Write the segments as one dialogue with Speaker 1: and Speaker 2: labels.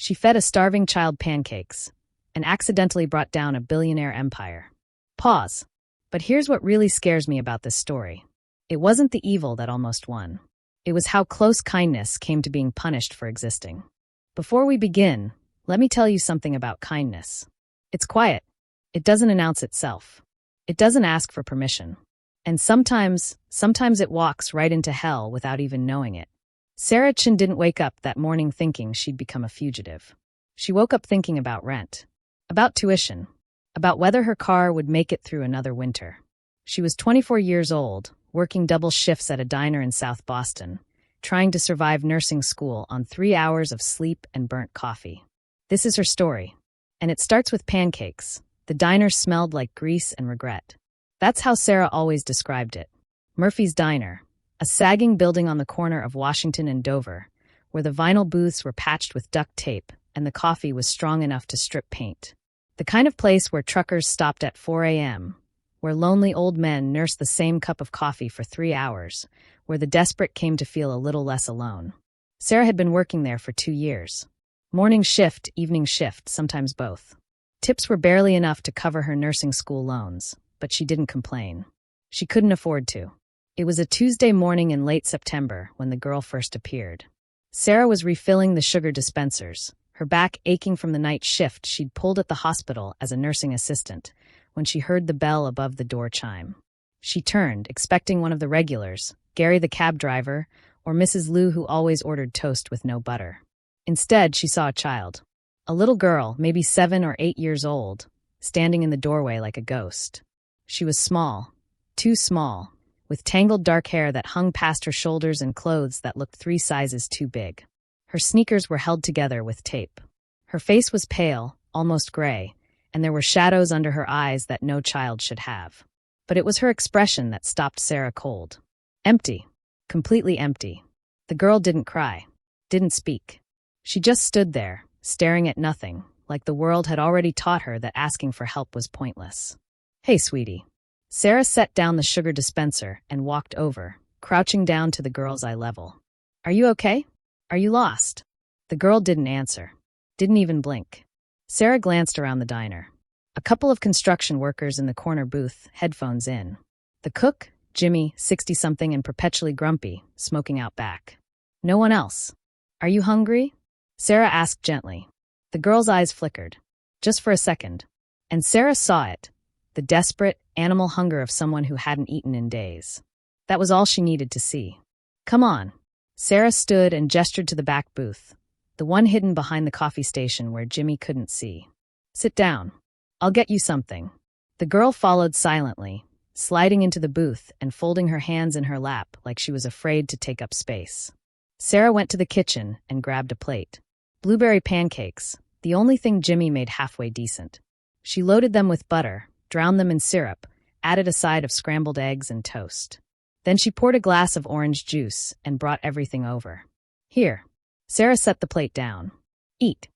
Speaker 1: She fed a starving child pancakes and accidentally brought down a billionaire empire. Pause. But here's what really scares me about this story. It wasn't the evil that almost won. It was how close kindness came to being punished for existing. Before we begin, let me tell you something about kindness. It's quiet. It doesn't announce itself. It doesn't ask for permission. And sometimes it walks right into hell without even knowing it. Sarah Chin didn't wake up that morning thinking she'd become a fugitive. She woke up thinking about rent, about tuition, about whether her car would make it through another winter. She was 24 years old, working double shifts at a diner in South Boston, trying to survive nursing school on 3 hours of sleep and burnt coffee. This is her story. And it starts with pancakes. The diner smelled like grease and regret. That's how Sarah always described it. Murphy's Diner, a sagging building on the corner of Washington and Dover, where the vinyl booths were patched with duct tape and the coffee was strong enough to strip paint. The kind of place where truckers stopped at 4 a.m., where lonely old men nursed the same cup of coffee for 3 hours, where the desperate came to feel a little less alone. Sarah had been working there for 2 years. Morning shift, evening shift, sometimes both. Tips were barely enough to cover her nursing school loans, but she didn't complain. She couldn't afford to. It was a Tuesday morning in late September when the girl first appeared. Sarah was refilling the sugar dispensers, her back aching from the night shift she'd pulled at the hospital as a nursing assistant, when she heard the bell above the door chime. She turned, expecting one of the regulars, Gary the cab driver, or Mrs. Liu who always ordered toast with no butter. Instead, she saw a child. A little girl, maybe 7 or 8 years old, standing in the doorway like a ghost. She was small, too small, with tangled dark hair that hung past her shoulders and clothes that looked 3 sizes too big. Her sneakers were held together with tape. Her face was pale, almost gray, and there were shadows under her eyes that no child should have. But it was her expression that stopped Sarah cold. Empty. Completely empty. The girl didn't cry. Didn't speak. She just stood there, staring at nothing, like the world had already taught her that asking for help was pointless. "Hey, sweetie." Sarah set down the sugar dispenser and walked over, crouching down to the girl's eye level. "Are you okay? Are you lost?" The girl didn't answer. Didn't even blink. Sarah glanced around the diner. A couple of construction workers in the corner booth, headphones in. The cook, Jimmy, 60-something and perpetually grumpy, smoking out back. No one else. "Are you hungry?" Sarah asked gently. The girl's eyes flickered. Just for a second. And Sarah saw it. The desperate, animal hunger of someone who hadn't eaten in days. That was all she needed to see. "Come on." Sarah stood and gestured to the back booth, the one hidden behind the coffee station where Jimmy couldn't see. "Sit down. I'll get you something." The girl followed silently, sliding into the booth and folding her hands in her lap like she was afraid to take up space. Sarah went to the kitchen and grabbed a plate. Blueberry pancakes, the only thing Jimmy made halfway decent. She loaded them with butter, drowned them in syrup, added a side of scrambled eggs and toast. Then she poured a glass of orange juice and brought everything over. "Here." Sarah set the plate down. "Eat."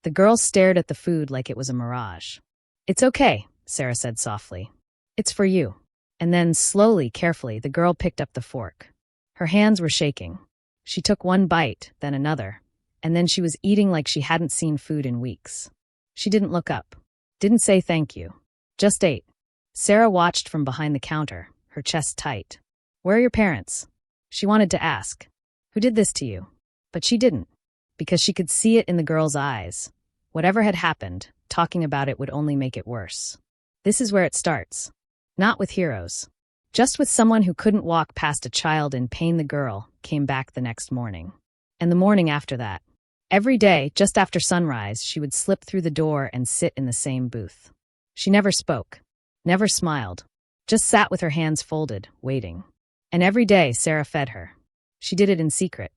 Speaker 1: The girl stared at the food like it was a mirage. "It's okay," Sarah said softly. "It's for you." And then, slowly, carefully, the girl picked up the fork. Her hands were shaking. She took one bite, then another, and then she was eating like she hadn't seen food in weeks. She didn't look up. Didn't say thank you. Just ate. Sarah watched from behind the counter, her chest tight. "Where are your parents?" She wanted to ask. "Who did this to you?" But she didn't, because she could see it in the girl's eyes. Whatever had happened, talking about it would only make it worse. This is where it starts. Not with heroes. Just with someone who couldn't walk past a child in pain. The girl came back the next morning. And the morning after that. Every day, just after sunrise, she would slip through the door and sit in the same booth. She never spoke. Never smiled. Just sat with her hands folded, waiting. And every day, Sarah fed her. She did it in secret.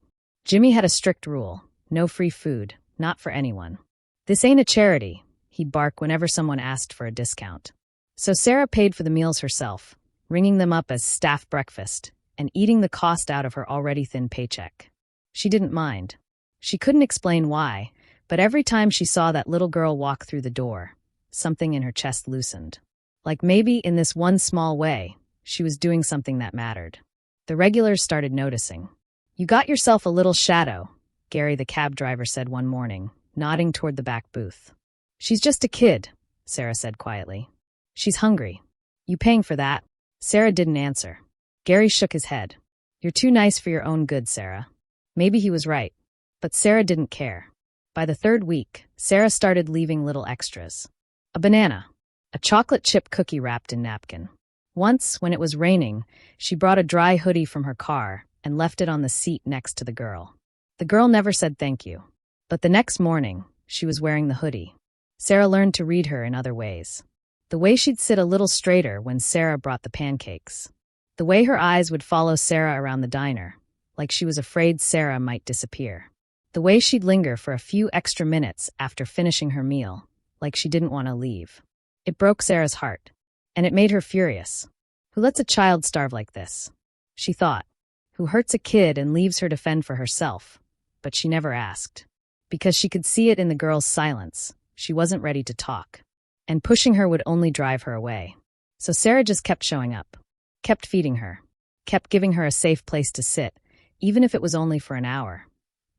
Speaker 1: Jimmy had a strict rule. No free food. Not for anyone. "This ain't a charity," he'd bark whenever someone asked for a discount. So Sarah paid for the meals herself, ringing them up as staff breakfast, and eating the cost out of her already thin paycheck. She didn't mind. She couldn't explain why, but every time she saw that little girl walk through the door, something in her chest loosened. Like maybe, in this one small way, she was doing something that mattered. The regulars started noticing. "You got yourself a little shadow," Gary the cab driver said one morning, nodding toward the back booth. "She's just a kid," Sarah said quietly. "She's hungry. You paying for that?" Sarah didn't answer. Gary shook his head. "You're too nice for your own good, Sarah." Maybe he was right, but Sarah didn't care. By the third week, Sarah started leaving little extras. A banana, a chocolate chip cookie wrapped in napkin. Once, when it was raining, she brought a dry hoodie from her car and left it on the seat next to the girl. The girl never said thank you. But the next morning, she was wearing the hoodie. Sarah learned to read her in other ways. The way she'd sit a little straighter when Sarah brought the pancakes. The way her eyes would follow Sarah around the diner, like she was afraid Sarah might disappear. The way she'd linger for a few extra minutes after finishing her meal, like she didn't want to leave. It broke Sarah's heart, and it made her furious. Who lets a child starve like this? She thought. Who hurts a kid and leaves her to fend for herself? But she never asked. Because she could see it in the girl's silence, she wasn't ready to talk. And pushing her would only drive her away. So Sarah just kept showing up. Kept feeding her. Kept giving her a safe place to sit, even if it was only for an hour.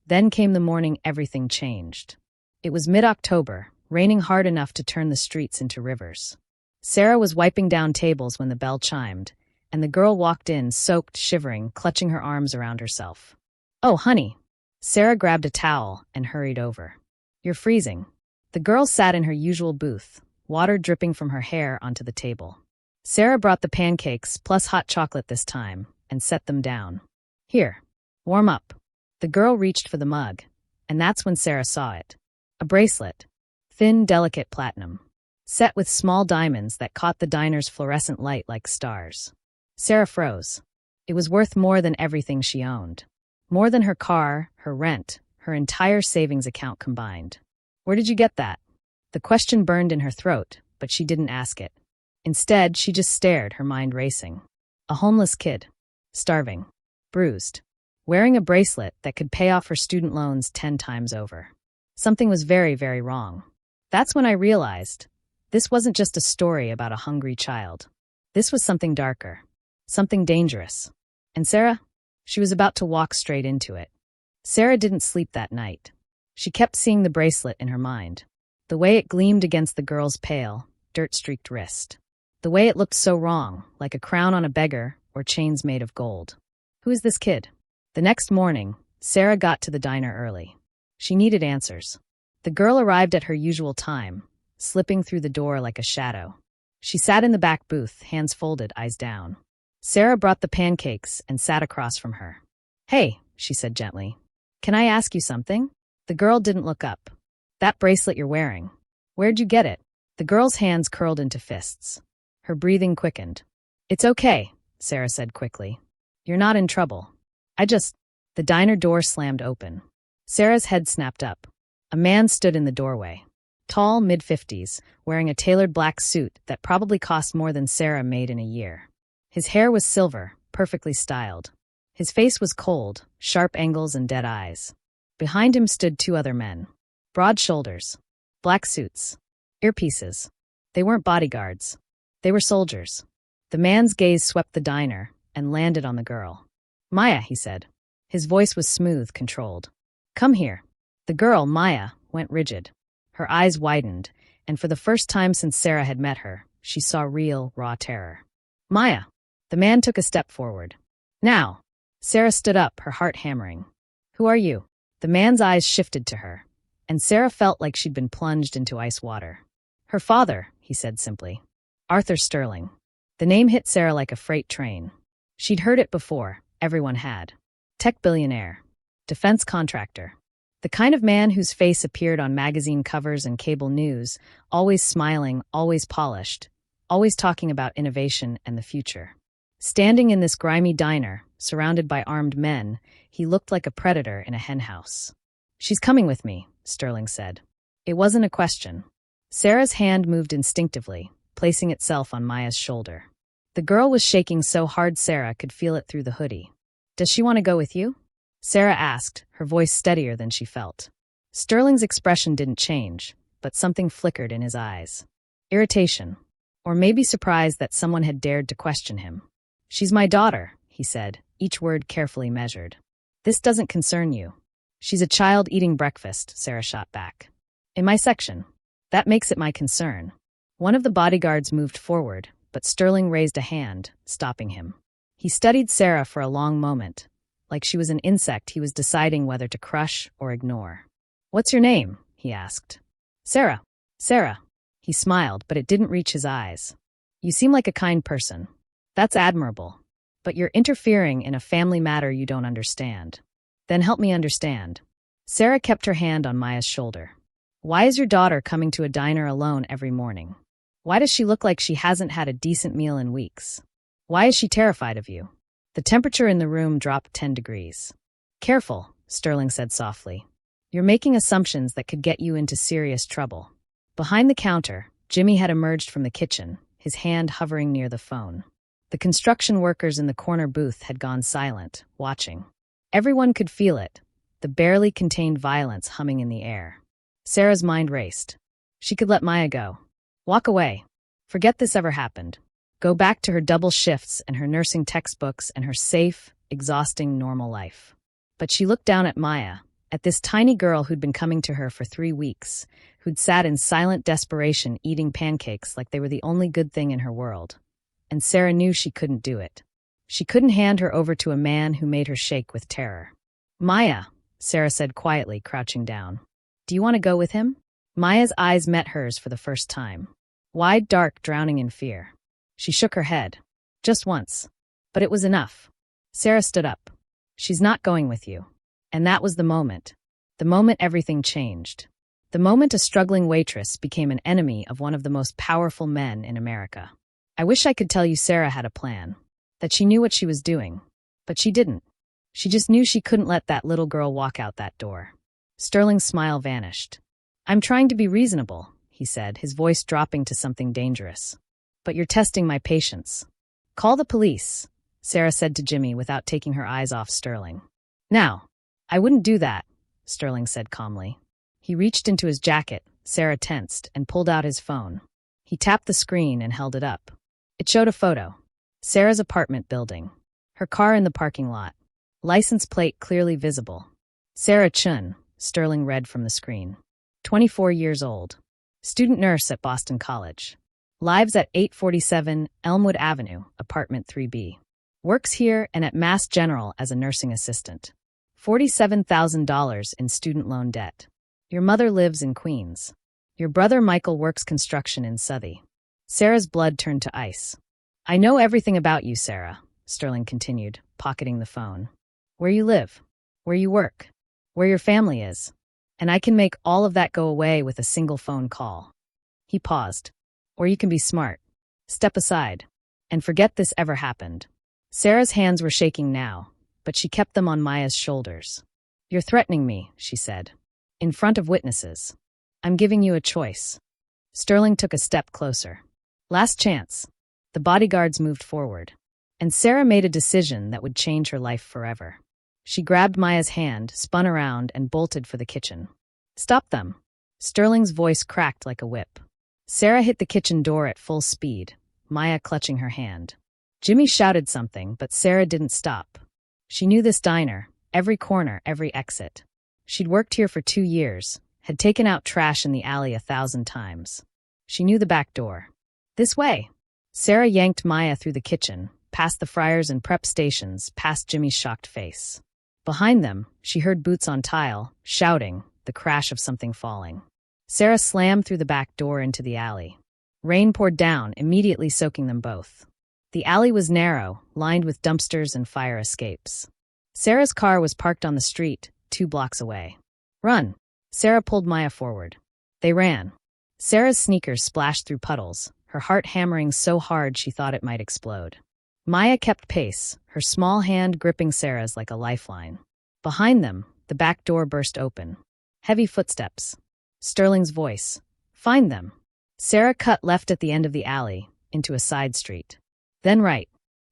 Speaker 1: Then came the morning everything changed. It was mid-October, raining hard enough to turn the streets into rivers. Sarah was wiping down tables when the bell chimed, and the girl walked in, soaked, shivering, clutching her arms around herself. "Oh, honey." Sarah grabbed a towel and hurried over. "You're freezing." The girl sat in her usual booth, water dripping from her hair onto the table. Sarah brought the pancakes plus hot chocolate this time and set them down. "Here, warm up." The girl reached for the mug, and that's when Sarah saw it. A bracelet, thin, delicate platinum, set with small diamonds that caught the diner's fluorescent light like stars. Sarah froze. It was worth more than everything she owned. More than her car, her rent, her entire savings account combined. "Where did you get that?" The question burned in her throat, but she didn't ask it. Instead, she just stared, her mind racing. A homeless kid. Starving. Bruised. Wearing a bracelet that could pay off her student loans 10 times over. Something was very, very wrong. That's when I realized this wasn't just a story about a hungry child. This was something darker. Something dangerous. And Sarah? She was about to walk straight into it. Sarah didn't sleep that night. She kept seeing the bracelet in her mind. The way it gleamed against the girl's pale, dirt-streaked wrist. The way it looked so wrong, like a crown on a beggar or chains made of gold. Who is this kid? The next morning, Sarah got to the diner early. She needed answers. The girl arrived at her usual time, slipping through the door like a shadow. She sat in the back booth, hands folded, eyes down. Sarah brought the pancakes and sat across from her. "Hey," she said gently. "Can I ask you something?" The girl didn't look up. "That bracelet you're wearing. Where'd you get it?" The girl's hands curled into fists. Her breathing quickened. "It's okay," Sarah said quickly. "You're not in trouble. The diner door slammed open. Sarah's head snapped up. A man stood in the doorway. Tall, mid-50s, wearing a tailored black suit that probably cost more than Sarah made in a year. His hair was silver, perfectly styled. His face was cold, sharp angles and dead eyes. Behind him stood 2 other men. Broad shoulders. Black suits. Earpieces. They weren't bodyguards. They were soldiers. The man's gaze swept the diner and landed on the girl. "Maya," he said. His voice was smooth, controlled. "Come here." The girl, Maya, went rigid. Her eyes widened, and for the first time since Sarah had met her, she saw real, raw terror. "Maya." The man took a step forward. "Now." Sarah stood up, her heart hammering. "Who are you?" The man's eyes shifted to her, and Sarah felt like she'd been plunged into ice water. "Her father," he said simply. "Arthur Sterling." The name hit Sarah like a freight train. She'd heard it before, everyone had. Tech billionaire. Defense contractor. The kind of man whose face appeared on magazine covers and cable news, always smiling, always polished, always talking about innovation and the future. Standing in this grimy diner, surrounded by armed men, he looked like a predator in a henhouse. "She's coming with me," Sterling said. It wasn't a question. Sarah's hand moved instinctively, placing itself on Maya's shoulder. The girl was shaking so hard Sarah could feel it through the hoodie. "Does she want to go with you?" Sarah asked, her voice steadier than she felt. Sterling's expression didn't change, but something flickered in his eyes. Irritation. Or maybe surprise that someone had dared to question him. "She's my daughter," he said, each word carefully measured. "This doesn't concern you." She's a child eating breakfast, Sarah shot back. In my section. That makes it my concern. One of the bodyguards moved forward, but Sterling raised a hand, stopping him. He studied Sarah for a long moment. Like she was an insect he was deciding whether to crush or ignore. What's your name? He asked. Sarah. Sarah. He smiled, but it didn't reach his eyes. You seem like a kind person. That's admirable. But you're interfering in a family matter you don't understand. Then help me understand. Sarah kept her hand on Maya's shoulder. Why is your daughter coming to a diner alone every morning? Why does she look like she hasn't had a decent meal in weeks? Why is she terrified of you? The temperature in the room dropped 10 degrees. Careful, Sterling said softly. You're making assumptions that could get you into serious trouble. Behind the counter, Jimmy had emerged from the kitchen, his hand hovering near the phone. The construction workers in the corner booth had gone silent, watching. Everyone could feel it, the barely contained violence humming in the air. Sarah's mind raced. She could let Maya go. Walk away. Forget this ever happened. Go back to her double shifts and her nursing textbooks and her safe, exhausting, normal life. But she looked down at Maya, at this tiny girl who'd been coming to her for 3 weeks, who'd sat in silent desperation eating pancakes like they were the only good thing in her world. And Sarah knew she couldn't do it. She couldn't hand her over to a man who made her shake with terror. Maya, Sarah said quietly, crouching down. Do you want to go with him? Maya's eyes met hers for the first time. Wide, dark, drowning in fear. She shook her head. Just once. But it was enough. Sarah stood up. She's not going with you. And that was the moment. The moment everything changed. The moment a struggling waitress became an enemy of one of the most powerful men in America. I wish I could tell you Sarah had a plan. That she knew what she was doing. But she didn't. She just knew she couldn't let that little girl walk out that door. Sterling's smile vanished. I'm trying to be reasonable, he said, his voice dropping to something dangerous. But you're testing my patience. Call the police, Sarah said to Jimmy without taking her eyes off Sterling. Now, I wouldn't do that, Sterling said calmly. He reached into his jacket, Sarah tensed, and pulled out his phone. He tapped the screen and held it up. It showed a photo. Sarah's apartment building. Her car in the parking lot. License plate clearly visible. Sarah Chun, Sterling read from the screen. 24 years old. Student nurse at Boston College. Lives at 847 Elmwood Avenue, apartment 3B. Works here and at Mass General as a nursing assistant. $47,000 in student loan debt. Your mother lives in Queens. Your brother Michael works construction in Southie. Sarah's blood turned to ice. I know everything about you, Sarah, Sterling continued, pocketing the phone. Where you live, where you work, where your family is. And I can make all of that go away with a single phone call. He paused. Or you can be smart. Step aside. And forget this ever happened. Sarah's hands were shaking now, but she kept them on Maya's shoulders. You're threatening me, she said. In front of witnesses. I'm giving you a choice. Sterling took a step closer. Last chance. The bodyguards moved forward. And Sarah made a decision that would change her life forever. She grabbed Maya's hand, spun around, and bolted for the kitchen. Stop them. Sterling's voice cracked like a whip. Sarah hit the kitchen door at full speed, Maya clutching her hand. Jimmy shouted something, but Sarah didn't stop. She knew this diner, every corner, every exit. She'd worked here for 2 years, had taken out trash in the alley 1,000 times. She knew the back door. This way. Sarah yanked Maya through the kitchen, past the fryers and prep stations, past Jimmy's shocked face. Behind them, she heard boots on tile, shouting, the crash of something falling. Sarah slammed through the back door into the alley. Rain poured down, immediately soaking them both. The alley was narrow, lined with dumpsters and fire escapes. Sarah's car was parked on the street, 2 blocks away. Run! Sarah pulled Maya forward. They ran. Sarah's sneakers splashed through puddles, her heart hammering so hard she thought it might explode. Maya kept pace, her small hand gripping Sarah's like a lifeline. Behind them, the back door burst open. Heavy footsteps. Sterling's voice. Find them. Sarah cut left at the end of the alley, into a side street. Then right.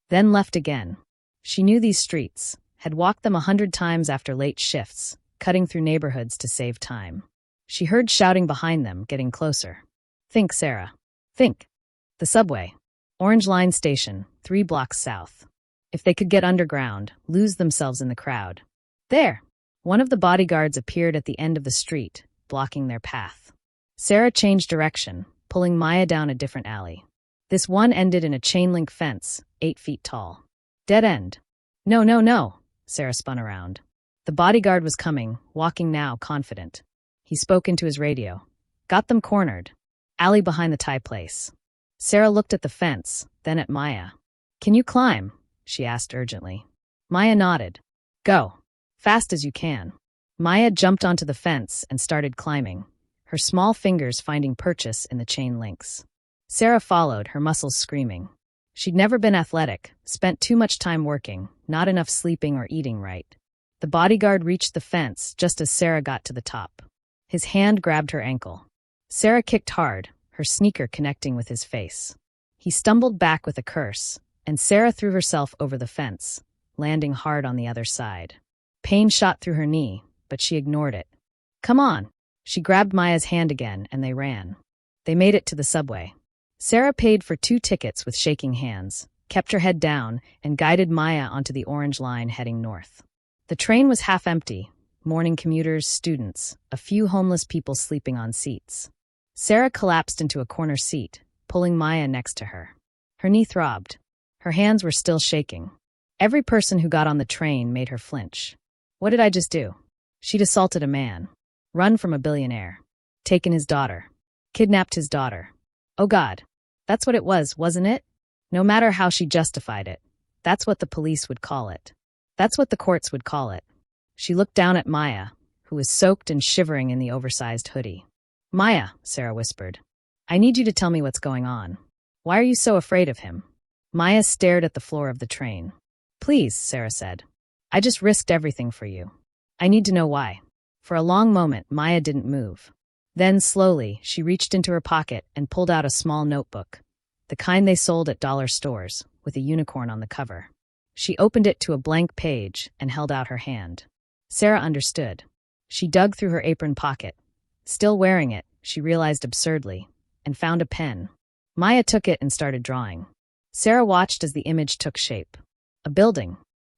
Speaker 1: Then left again. She knew these streets, had walked them 100 times after late shifts, cutting through neighborhoods to save time. She heard shouting behind them, getting closer. Think, Sarah. Think. The subway. Orange Line station, 3 blocks south. If they could get underground, lose themselves in the crowd. There. One of the bodyguards appeared at the end of the street, blocking their path. Sarah changed direction, pulling Maya down a different alley. This one ended in a chain-link fence, 8 feet tall. Dead end. No, no, no, Sarah spun around. The bodyguard was coming, walking now, confident. He spoke into his radio. Got them cornered. Alley behind the Thai place. Sarah looked at the fence, then at Maya. Can you climb? She asked urgently. Maya nodded. Go. Fast as you can. Maya jumped onto the fence and started climbing, her small fingers finding purchase in the chain links. Sarah followed, her muscles screaming. She'd never been athletic, spent too much time working, not enough sleeping or eating right. The bodyguard reached the fence just as Sarah got to the top. His hand grabbed her ankle. Sarah kicked hard, her sneaker connecting with his face. He stumbled back with a curse, and Sarah threw herself over the fence, landing hard on the other side. Pain shot through her knee, but she ignored it. Come on! She grabbed Maya's hand again, and they ran. They made it to the subway. Sarah paid for 2 tickets with shaking hands, kept her head down, and guided Maya onto the orange line heading north. The train was half empty, morning commuters, students, a few homeless people sleeping on seats. Sarah collapsed into a corner seat, pulling Maya next to her. Her knee throbbed. Her hands were still shaking. Every person who got on the train made her flinch. What did I just do? She'd assaulted a man, run from a billionaire, taken his daughter, kidnapped his daughter. Oh God, that's what it was, wasn't it? No matter how she justified it, that's what the police would call it. That's what the courts would call it. She looked down at Maya, who was soaked and shivering in the oversized hoodie. Maya, Sarah whispered, I need you to tell me what's going on. Why are you so afraid of him? Maya stared at the floor of the train. Please, Sarah said. I just risked everything for you. I need to know why. For a long moment, Maya didn't move. Then, slowly, she reached into her pocket and pulled out a small notebook, the kind they sold at dollar stores, with a unicorn on the cover. She opened it to a blank page and held out her hand. Sarah understood. She dug through her apron pocket. Still wearing it, she realized absurdly, and found a pen. Maya took it and started drawing. Sarah watched as the image took shape. A building.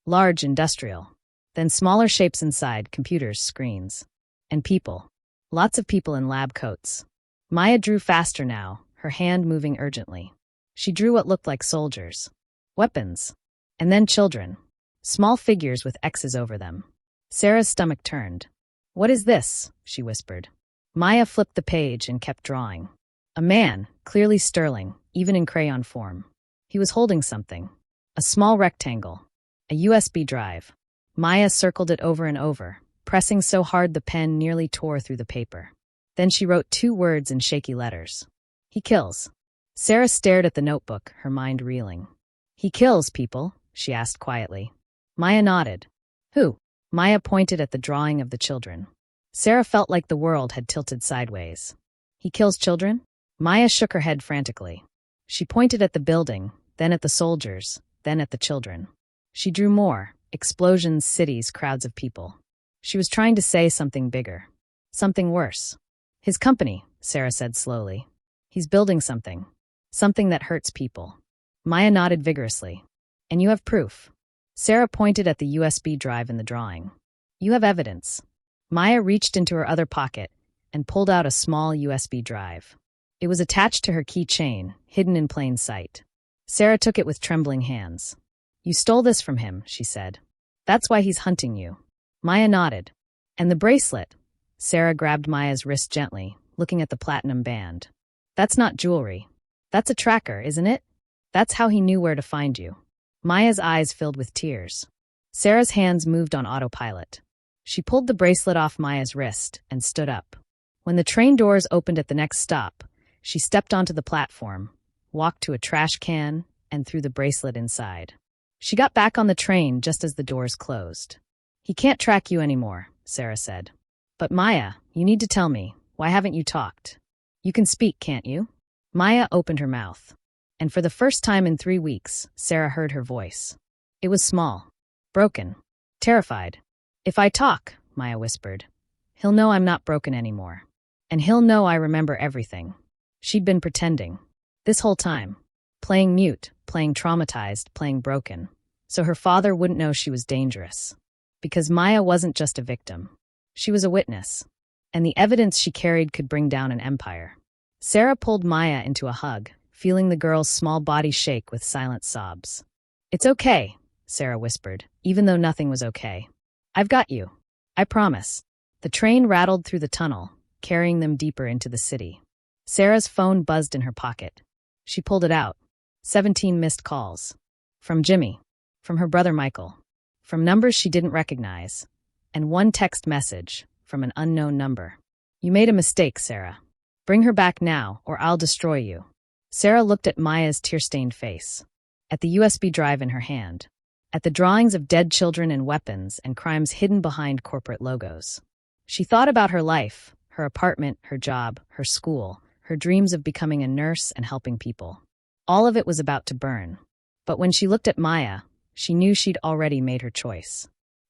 Speaker 1: Large, industrial. Then smaller shapes inside, computers, screens. And people. Lots of people in lab coats. Maya drew faster now, her hand moving urgently. She drew what looked like soldiers. Weapons. And then children. Small figures with X's over them. Sarah's stomach turned. What is this? She whispered. Maya flipped the page and kept drawing. A man, clearly sterling, even in crayon form. He was holding something. A small rectangle. A USB drive. Maya circled it over and over, pressing so hard the pen nearly tore through the paper. Then she wrote 2 words in shaky letters. He kills. Sarah stared at the notebook, her mind reeling. He kills people, she asked quietly. Maya nodded. Who? Maya pointed at the drawing of the children. Sarah felt like the world had tilted sideways. He kills children? Maya shook her head frantically. She pointed at the building, then at the soldiers, then at the children. She drew more. Explosions, cities, crowds of people. She was trying to say something bigger. Something worse. His company, Sarah said slowly. He's building something. Something that hurts people. Maya nodded vigorously. And you have proof. Sarah pointed at the USB drive in the drawing. You have evidence. Maya reached into her other pocket and pulled out a small USB drive. It was attached to her keychain, hidden in plain sight. Sarah took it with trembling hands. You stole this from him, she said. That's why he's hunting you. Maya nodded. And the bracelet? Sarah grabbed Maya's wrist gently, looking at the platinum band. That's not jewelry. That's a tracker, isn't it? That's how he knew where to find you. Maya's eyes filled with tears. Sarah's hands moved on autopilot. She pulled the bracelet off Maya's wrist and stood up. When the train doors opened at the next stop, she stepped onto the platform, walked to a trash can, and threw the bracelet inside. She got back on the train just as the doors closed. He can't track you anymore, Sarah said. But Maya, you need to tell me, why haven't you talked? You can speak, can't you? Maya opened her mouth. And for the first time in 3 weeks, Sarah heard her voice. It was small, broken, terrified. If I talk, Maya whispered, he'll know I'm not broken anymore. And he'll know I remember everything. She'd been pretending. This whole time. Playing mute, playing traumatized, playing broken. So her father wouldn't know she was dangerous. Because Maya wasn't just a victim. She was a witness. And the evidence she carried could bring down an empire. Sarah pulled Maya into a hug, feeling the girl's small body shake with silent sobs. "It's okay," Sarah whispered, even though nothing was okay. "I've got you. I promise." The train rattled through the tunnel, carrying them deeper into the city. Sarah's phone buzzed in her pocket. She pulled it out. 17 missed calls. From Jimmy. From her brother Michael. From numbers she didn't recognize. And one text message from an unknown number. "You made a mistake, Sarah. Bring her back now, or I'll destroy you." Sarah looked at Maya's tear-stained face. At the USB drive in her hand. At the drawings of dead children and weapons and crimes hidden behind corporate logos. She thought about her life, her apartment, her job, her school, her dreams of becoming a nurse and helping people. All of it was about to burn. But when she looked at Maya, she knew she'd already made her choice.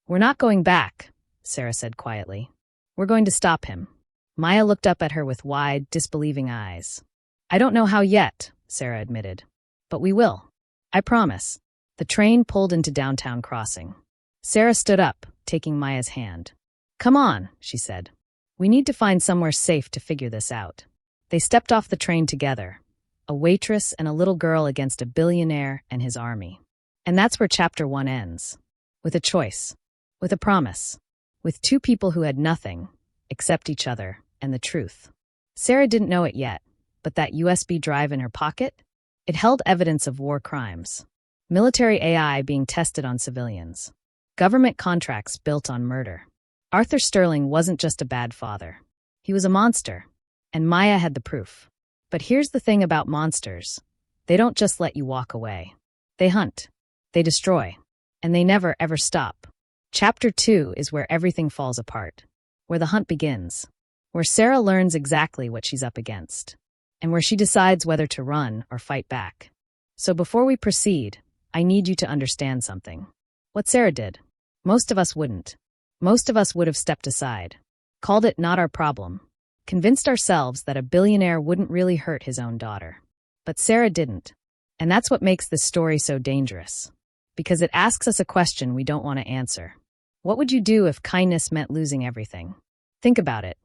Speaker 1: "We're not going back," Sarah said quietly. "We're going to stop him." Maya looked up at her with wide, disbelieving eyes. "I don't know how yet," Sarah admitted. "But we will. I promise." The train pulled into downtown crossing. Sarah stood up, taking Maya's hand. "Come on," she said. "We need to find somewhere safe to figure this out." They stepped off the train together, a waitress and a little girl against a billionaire and his army. And that's where chapter 1 ends. With a choice. With a promise. With two people who had nothing, except each other, and the truth. Sarah didn't know it yet, but that USB drive in her pocket? It held evidence of war crimes. Military AI being tested on civilians. Government contracts built on murder. Arthur Sterling wasn't just a bad father. He was a monster. And Maya had the proof. But here's the thing about monsters. They don't just let you walk away. They hunt. They destroy. And they never, ever stop. Chapter 2 is where everything falls apart. Where the hunt begins. Where Sarah learns exactly what she's up against. And where she decides whether to run or fight back. So before we proceed, I need you to understand something. What Sarah did. Most of us wouldn't. Most of us would have stepped aside. Called it not our problem. Convinced ourselves that a billionaire wouldn't really hurt his own daughter. But Sarah didn't. And that's what makes this story so dangerous. Because it asks us a question we don't want to answer. What would you do if kindness meant losing everything? Think about it.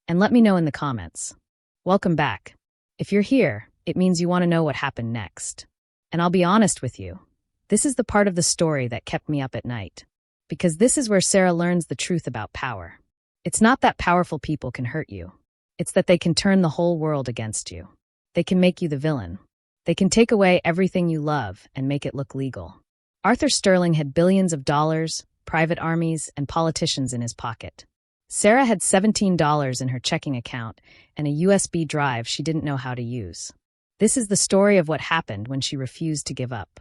Speaker 1: And let me know in the comments. Welcome back. If you're here, it means you want to know what happened next. And I'll be honest with you. This is the part of the story that kept me up at night. Because this is where Sarah learns the truth about power. It's not that powerful people can hurt you. It's that they can turn the whole world against you. They can make you the villain. They can take away everything you love and make it look legal. Arthur Sterling had billions of dollars, private armies, and politicians in his pocket. Sarah had $17 in her checking account and a USB drive she didn't know how to use. This is the story of what happened when she refused to give up.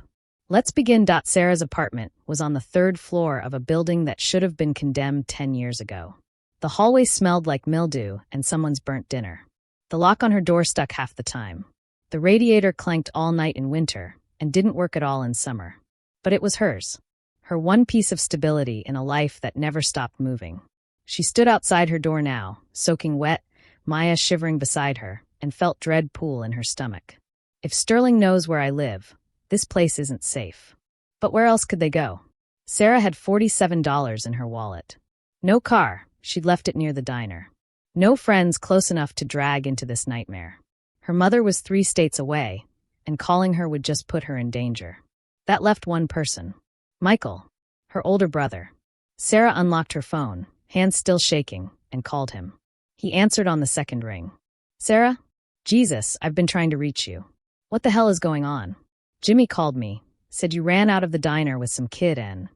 Speaker 1: Let's begin. Sarah's apartment was on the 3rd floor of a building that should have been condemned 10 years ago. The hallway smelled like mildew and someone's burnt dinner. The lock on her door stuck half the time. The radiator clanked all night in winter and didn't work at all in summer. But it was hers. Her one piece of stability in a life that never stopped moving. She stood outside her door now, soaking wet, Maya shivering beside her, and felt dread pool in her stomach. If Sterling knows where I live, this place isn't safe. But where else could they go? Sarah had $47 in her wallet. No car, she'd left it near the diner. No friends close enough to drag into this nightmare. Her mother was 3 states away, and calling her would just put her in danger. That left one person. Michael, her older brother. Sarah unlocked her phone, hands still shaking, and called him. He answered on the 2nd ring. "Sarah? Jesus, I've been trying to reach you. What the hell is going on? Jimmy called me, said you ran out of the diner with some kid and..."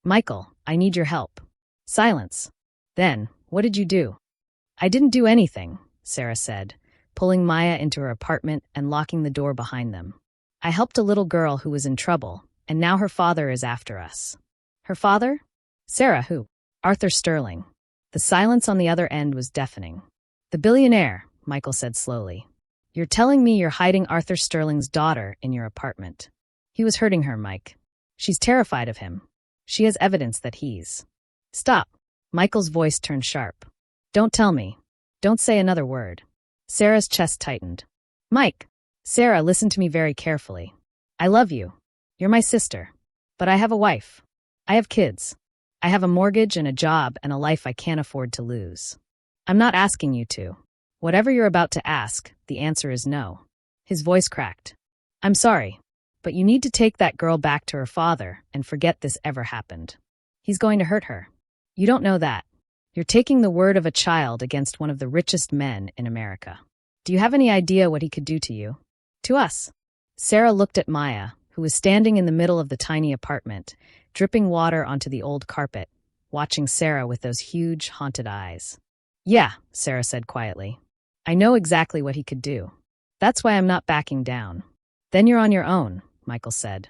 Speaker 1: "Michael, I need your help." Silence. Then, "What did you do?" "I didn't do anything," Sarah said, pulling Maya into her apartment and locking the door behind them. "I helped a little girl who was in trouble, and now her father is after us." "Her father?" "Sarah, who?" "Arthur Sterling." The silence on the other end was deafening. "The billionaire," Michael said slowly. "You're telling me you're hiding Arthur Sterling's daughter in your apartment." "He was hurting her, Mike. She's terrified of him. She has evidence that he's..." "Stop." Michael's voice turned sharp. "Don't tell me. Don't say another word." Sarah's chest tightened. "Mike." "Sarah, listen to me very carefully. I love you. You're my sister. But I have a wife. I have kids. I have a mortgage and a job and a life I can't afford to lose. I'm not asking you to. Whatever you're about to ask, the answer is no. His voice cracked. I'm sorry, but you need to take that girl back to her father and forget this ever happened. He's going to hurt her. You don't know that. You're taking the word of a child against one of the richest men in America. Do you have any idea what he could do to you? To us. Sarah looked at Maya, who was standing in the middle of the tiny apartment, dripping water onto the old carpet, watching Sarah with those huge, haunted eyes. Yeah, Sarah said quietly. I know exactly what he could do. That's why I'm not backing down. Then you're on your own, Michael said.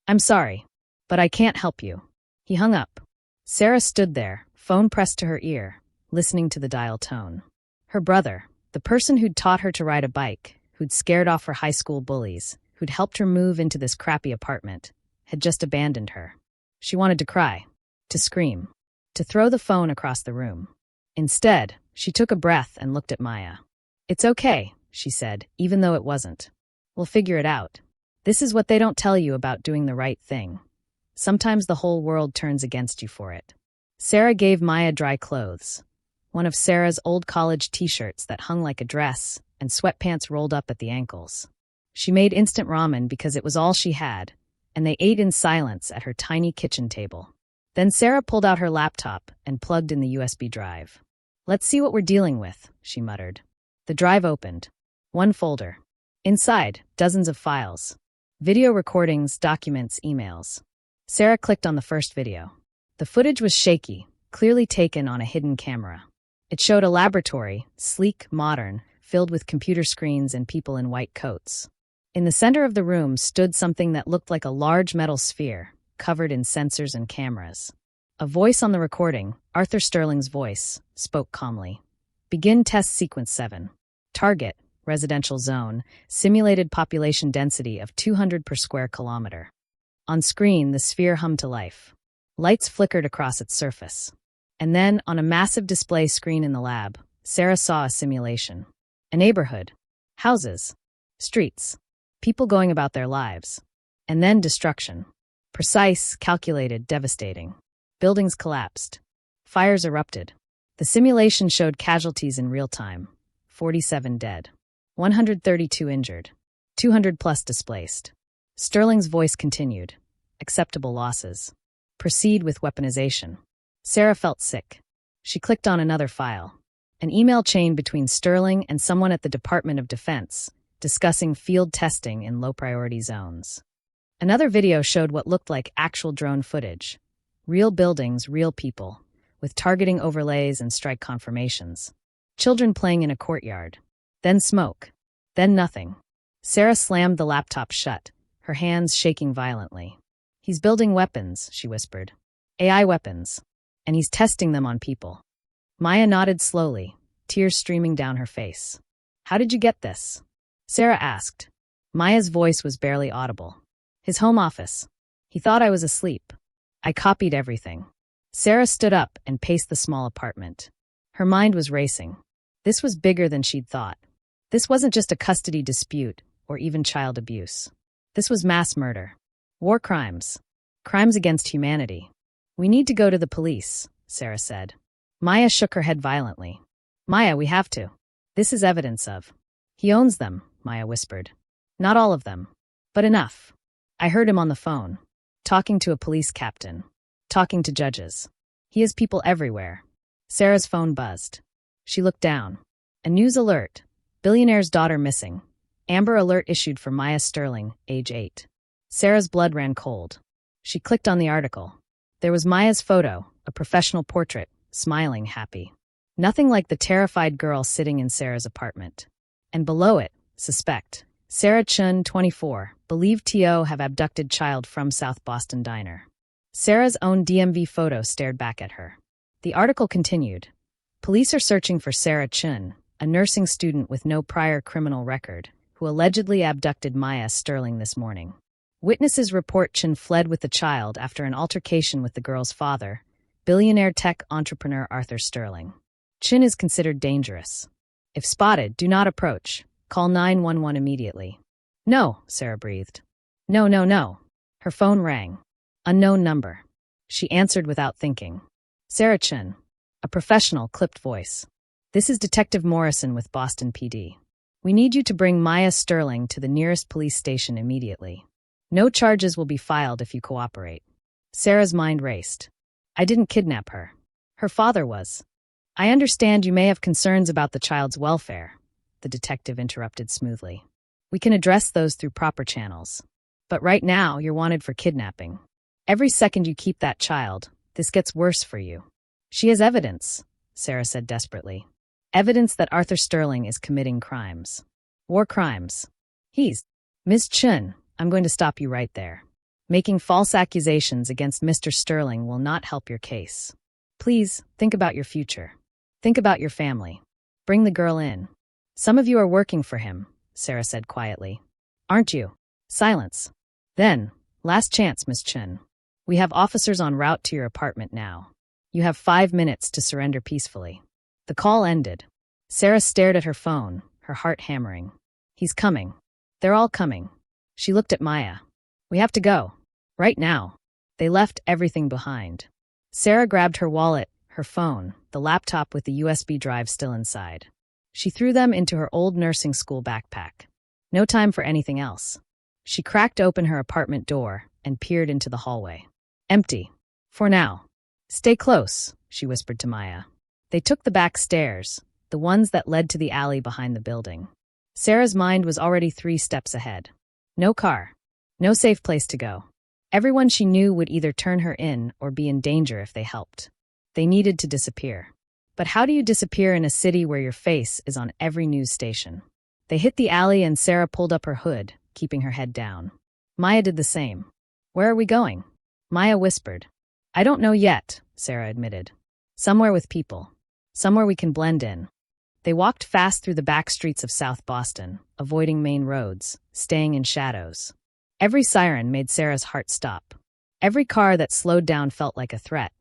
Speaker 1: I'm sorry, but I can't help you. He hung up. Sarah stood there, phone pressed to her ear, listening to the dial tone. Her brother, the person who'd taught her to ride a bike, who'd scared off her high school bullies, who'd helped her move into this crappy apartment, had just abandoned her. She wanted to cry, to scream, to throw the phone across the room. Instead, she took a breath and looked at Maya. It's okay, she said, even though it wasn't. We'll figure it out. This is what they don't tell you about doing the right thing. Sometimes the whole world turns against you for it. Sarah gave Maya dry clothes. One of Sarah's old college t-shirts that hung like a dress and sweatpants rolled up at the ankles. She made instant ramen because it was all she had, and they ate in silence at her tiny kitchen table. Then Sarah pulled out her laptop and plugged in the USB drive. Let's see what we're dealing with, she muttered. The drive opened. One folder. Inside, dozens of files. Video recordings, documents, emails. Sarah clicked on the first video. The footage was shaky, clearly taken on a hidden camera. It showed a laboratory, sleek, modern, filled with computer screens and people in white coats. In the center of the room stood something that looked like a large metal sphere, covered in sensors and cameras. A voice on the recording, Arthur Sterling's voice, spoke calmly. Begin test sequence 7. Target, residential zone, simulated population density of 200 per square kilometer. On screen, the sphere hummed to life. Lights flickered across its surface. And then, on a massive display screen in the lab, Sarah saw a simulation. A neighborhood. Houses. Streets. People going about their lives. And then destruction. Precise, calculated, devastating. Buildings collapsed. Fires erupted. The simulation showed casualties in real time. 47 dead. 132 injured. 200 plus displaced. Sterling's voice continued. Acceptable losses. Proceed with weaponization. Sarah felt sick. She clicked on another file. An email chain between Sterling and someone at the Department of Defense, discussing field testing in low-priority zones. Another video showed what looked like actual drone footage. Real buildings, real people, with targeting overlays and strike confirmations. Children playing in a courtyard. Then smoke. Then nothing. Sarah slammed the laptop shut, her hands shaking violently. He's building weapons, she whispered. AI weapons. And he's testing them on people. Maya nodded slowly, tears streaming down her face. How did you get this? Sarah asked. Maya's voice was barely audible. His home office. He thought I was asleep. I copied everything. Sarah stood up and paced the small apartment. Her mind was racing. This was bigger than she'd thought. This wasn't just a custody dispute or even child abuse. This was mass murder. War crimes. Crimes against humanity. We need to go to the police, Sarah said. Maya shook her head violently. Maya, we have to. This is evidence of. He owns them, Maya whispered. Not all of them, but enough. I heard him on the phone, talking to a police captain, talking to judges. He has people everywhere. Sarah's phone buzzed. She looked down. A news alert. Billionaire's daughter missing. Amber alert issued for Maya Sterling, age 8. Sarah's blood ran cold. She clicked on the article. There was Maya's photo, a professional portrait, smiling, happy. Nothing like the terrified girl sitting in Sarah's apartment. And below it, suspect. Sarah Chun, 24, believed TO have abducted child from South Boston diner. Sarah's own DMV photo stared back at her. The article continued. Police are searching for Sarah Chun, a nursing student with no prior criminal record, who allegedly abducted Maya Sterling this morning. Witnesses report Chun fled with the child after an altercation with the girl's father, billionaire tech entrepreneur Arthur Sterling. Chun is considered dangerous. If spotted, do not approach. Call 911 immediately. No, Sarah breathed. No. Her phone rang. Unknown number. She answered without thinking. Sarah Chun. A professional, clipped voice. This is Detective Morrison with Boston PD. We need you to bring Maya Sterling to the nearest police station immediately. No charges will be filed if you cooperate. Sarah's mind raced. I didn't kidnap her. Her father was. I understand you may have concerns about the child's welfare, the detective interrupted smoothly. We can address those through proper channels. But right now, you're wanted for kidnapping. Every second you keep that child, this gets worse for you. She has evidence, Sarah said desperately. Evidence that Arthur Sterling is committing crimes. War crimes. He's. Ms. Chun, I'm going to stop you right there. Making false accusations against Mr. Sterling will not help your case. Please, think about your future. Think about your family. Bring the girl in. Some of you are working for him, Sarah said quietly. Aren't you? Silence. Then, last chance, Ms. Chun. We have officers en route to your apartment now. You have 5 minutes to surrender peacefully. The call ended. Sarah stared at her phone, her heart hammering. He's coming. They're all coming. She looked at Maya. We have to go. Right now. They left everything behind. Sarah grabbed her wallet, her phone, the laptop with the USB drive still inside. She threw them into her old nursing school backpack. No time for anything else. She cracked open her apartment door and peered into the hallway. Empty. For now. Stay close, she whispered to Maya. They took the back stairs, the ones that led to the alley behind the building. Sarah's mind was already 3 steps ahead. No car. No safe place to go. Everyone she knew would either turn her in or be in danger if they helped. They needed to disappear. But how do you disappear in a city where your face is on every news station? They hit the alley and Sarah pulled up her hood, keeping her head down. Maya did the same. Where are we going? Maya whispered. I don't know yet, Sarah admitted. Somewhere with people. Somewhere we can blend in. They walked fast through the back streets of South Boston, avoiding main roads, staying in shadows. Every siren made Sarah's heart stop. Every car that slowed down felt like a threat.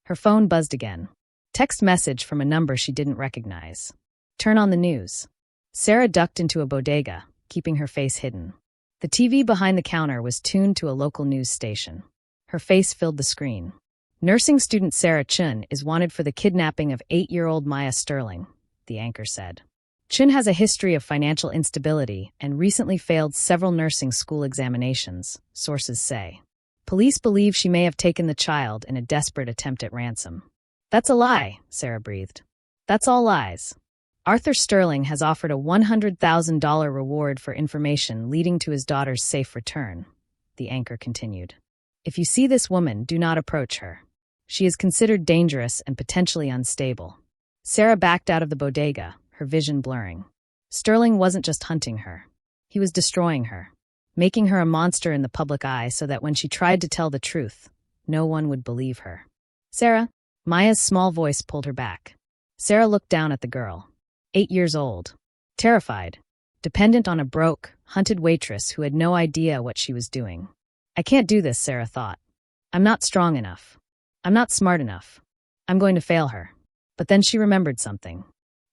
Speaker 1: Her phone buzzed again. Text message from a number she didn't recognize. Turn on the news. Sarah ducked into a bodega, keeping her face hidden. The TV behind the counter was tuned to a local news station. Her face filled the screen. Nursing student Sarah Chun is wanted for the kidnapping of 8-year-old Maya Sterling, the anchor said. Chun has a history of financial instability and recently failed several nursing school examinations, sources say. Police believe she may have taken the child in a desperate attempt at ransom. That's a lie, Sarah breathed. That's all lies. Arthur Sterling has offered a $100,000 reward for information leading to his daughter's safe return, the anchor continued. If you see this woman, do not approach her. She is considered dangerous and potentially unstable. Sarah backed out of the bodega, her vision blurring. Sterling wasn't just hunting her. He was destroying her, making her a monster in the public eye so that when she tried to tell the truth, no one would believe her. Sarah? Maya's small voice pulled her back. Sarah looked down at the girl. 8 years old. Terrified. Dependent on a broke, hunted waitress who had no idea what she was doing. I can't do this, Sarah thought. I'm not strong enough. I'm not smart enough. I'm going to fail her. But then she remembered something.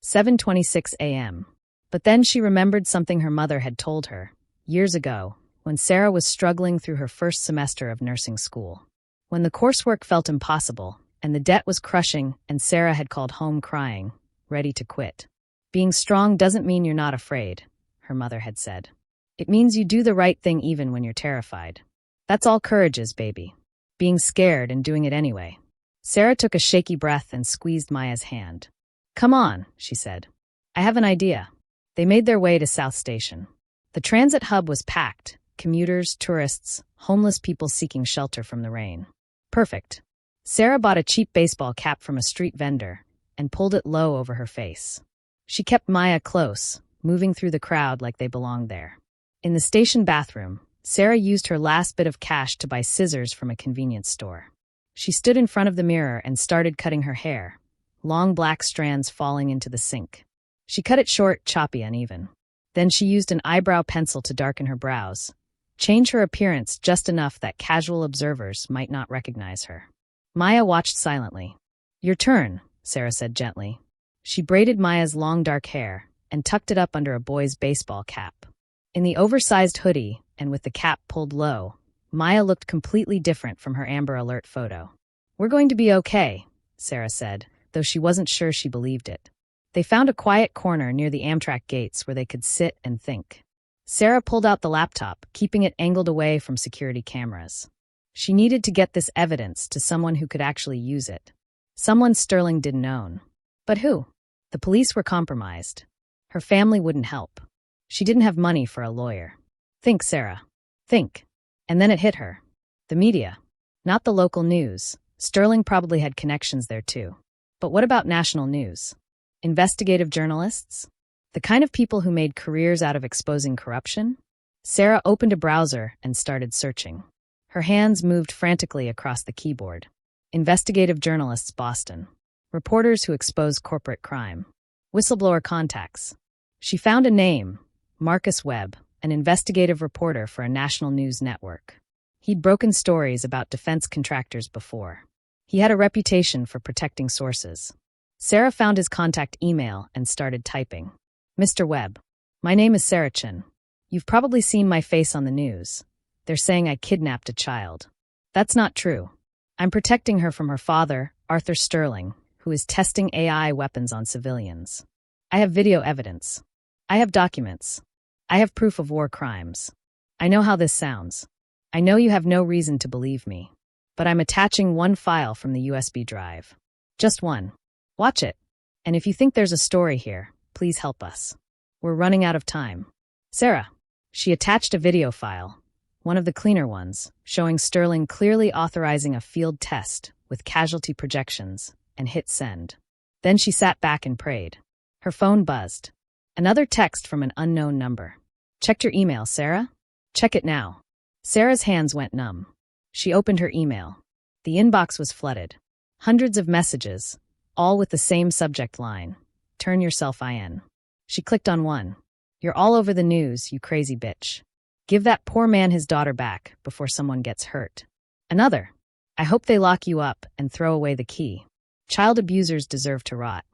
Speaker 1: 7:26 a.m. But then she remembered something her mother had told her, years ago, when Sarah was struggling through her first semester of nursing school. When the coursework felt impossible, and the debt was crushing, and Sarah had called home crying, ready to quit. Being strong doesn't mean you're not afraid, her mother had said. It means you do the right thing even when you're terrified. That's all courage is, baby. Being scared and doing it anyway. Sarah took a shaky breath and squeezed Maya's hand. Come on, she said. I have an idea. They made their way to South Station. The transit hub was packed, commuters, tourists, homeless people seeking shelter from the rain. Perfect. Sarah bought a cheap baseball cap from a street vendor and pulled it low over her face. She kept Maya close, moving through the crowd like they belonged there. In the station bathroom, Sarah used her last bit of cash to buy scissors from a convenience store. She stood in front of the mirror and started cutting her hair, long black strands falling into the sink. She cut it short, choppy, uneven. Then she used an eyebrow pencil to darken her brows, change her appearance just enough that casual observers might not recognize her. Maya watched silently. Your turn, Sarah said gently. She braided Maya's long dark hair and tucked it up under a boy's baseball cap. In the oversized hoodie, and with the cap pulled low, Maya looked completely different from her Amber Alert photo. "We're going to be okay," Sarah said, though she wasn't sure she believed it. They found a quiet corner near the Amtrak gates where they could sit and think. Sarah pulled out the laptop, keeping it angled away from security cameras. She needed to get this evidence to someone who could actually use it. Someone Sterling didn't own. But who? The police were compromised. Her family wouldn't help. She didn't have money for a lawyer. Think, Sarah. Think. And then it hit her. The media. Not the local news. Sterling probably had connections there too. But what about national news? Investigative journalists? The kind of people who made careers out of exposing corruption? Sarah opened a browser and started searching. Her hands moved frantically across the keyboard. Investigative journalists, Boston. Reporters who expose corporate crime. Whistleblower contacts. She found a name, Marcus Webb, an investigative reporter for a national news network. He'd broken stories about defense contractors before. He had a reputation for protecting sources. Sarah found his contact email and started typing. "Mr. Webb, my name is Sarah Chin. You've probably seen my face on the news. They're saying I kidnapped a child. That's not true. I'm protecting her from her father, Arthur Sterling, who is testing AI weapons on civilians. I have video evidence. I have documents. I have proof of war crimes. I know how this sounds. I know you have no reason to believe me. But I'm attaching one file from the USB drive. Just one. Watch it. And if you think there's a story here, please help us. We're running out of time." Sarah. She attached a video file, one of the cleaner ones, showing Sterling clearly authorizing a field test with casualty projections, and hit send. Then she sat back and prayed. Her phone buzzed. Another text from an unknown number. "Checked your email, Sarah? Check it now." Sarah's hands went numb. She opened her email. The inbox was flooded. Hundreds of messages, all with the same subject line. "Turn yourself in." She clicked on one. "You're all over the news, you crazy bitch. Give that poor man his daughter back before someone gets hurt." Another. "I hope they lock you up and throw away the key. Child abusers deserve to rot."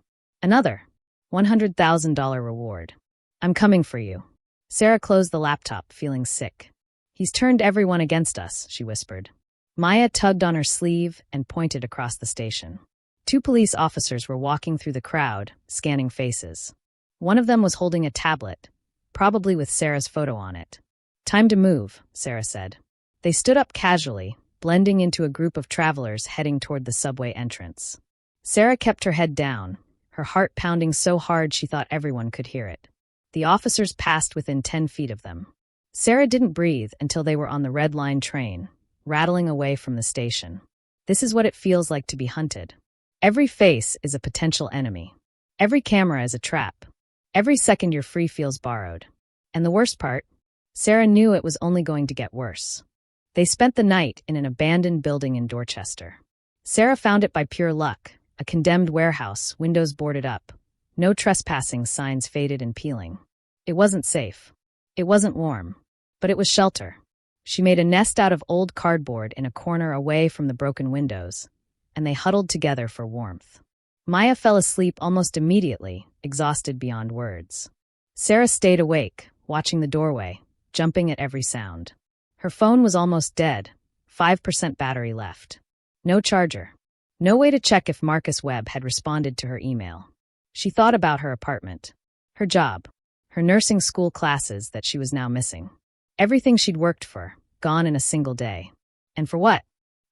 Speaker 1: Another. $100,000 reward. "I'm coming for you." Sarah closed the laptop, feeling sick. "He's turned everyone against us," she whispered. Maya tugged on her sleeve and pointed across the station. Two police officers were walking through the crowd, scanning faces. One of them was holding a tablet, probably with Sarah's photo on it. "Time to move," Sarah said. They stood up casually, blending into a group of travelers heading toward the subway entrance. Sarah kept her head down, her heart pounding so hard she thought everyone could hear it. The officers passed within 10 feet of them. Sarah didn't breathe until they were on the Red Line train, rattling away from the station. This is what it feels like to be hunted. Every face is a potential enemy. Every camera is a trap. Every second you're free feels borrowed. And the worst part? Sarah knew it was only going to get worse. They spent the night in an abandoned building in Dorchester. Sarah found it by pure luck, a condemned warehouse, windows boarded up. No trespassing signs faded and peeling. It wasn't safe. It wasn't warm. But it was shelter. She made a nest out of old cardboard in a corner away from the broken windows, and they huddled together for warmth. Maya fell asleep almost immediately, exhausted beyond words. Sarah stayed awake, watching the doorway, jumping at every sound. Her phone was almost dead, 5% battery left. No charger. No way to check if Marcus Webb had responded to her email. She thought about her apartment, her job, her nursing school classes that she was now missing. Everything she'd worked for, gone in a single day. And for what?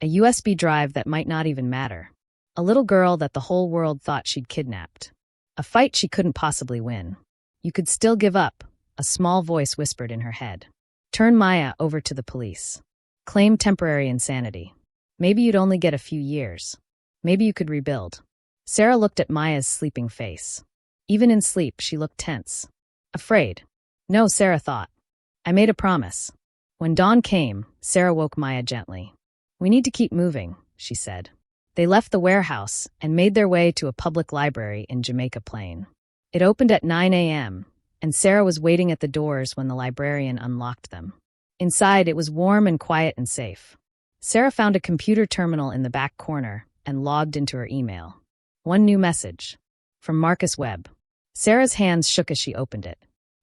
Speaker 1: A USB drive that might not even matter. A little girl that the whole world thought she'd kidnapped. A fight she couldn't possibly win. You could still give up, a small voice whispered in her head. Turn Maya over to the police. Claim temporary insanity. Maybe you'd only get a few years. Maybe you could rebuild. Sarah looked at Maya's sleeping face. Even in sleep, she looked tense. Afraid. No, Sarah thought. I made a promise. When dawn came, Sarah woke Maya gently. We need to keep moving, she said. They left the warehouse and made their way to a public library in Jamaica Plain. It opened at 9 a.m., and Sarah was waiting at the doors when the librarian unlocked them. Inside, it was warm and quiet and safe. Sarah found a computer terminal in the back corner and logged into her email. One new message. From Marcus Webb. Sarah's hands shook as she opened it.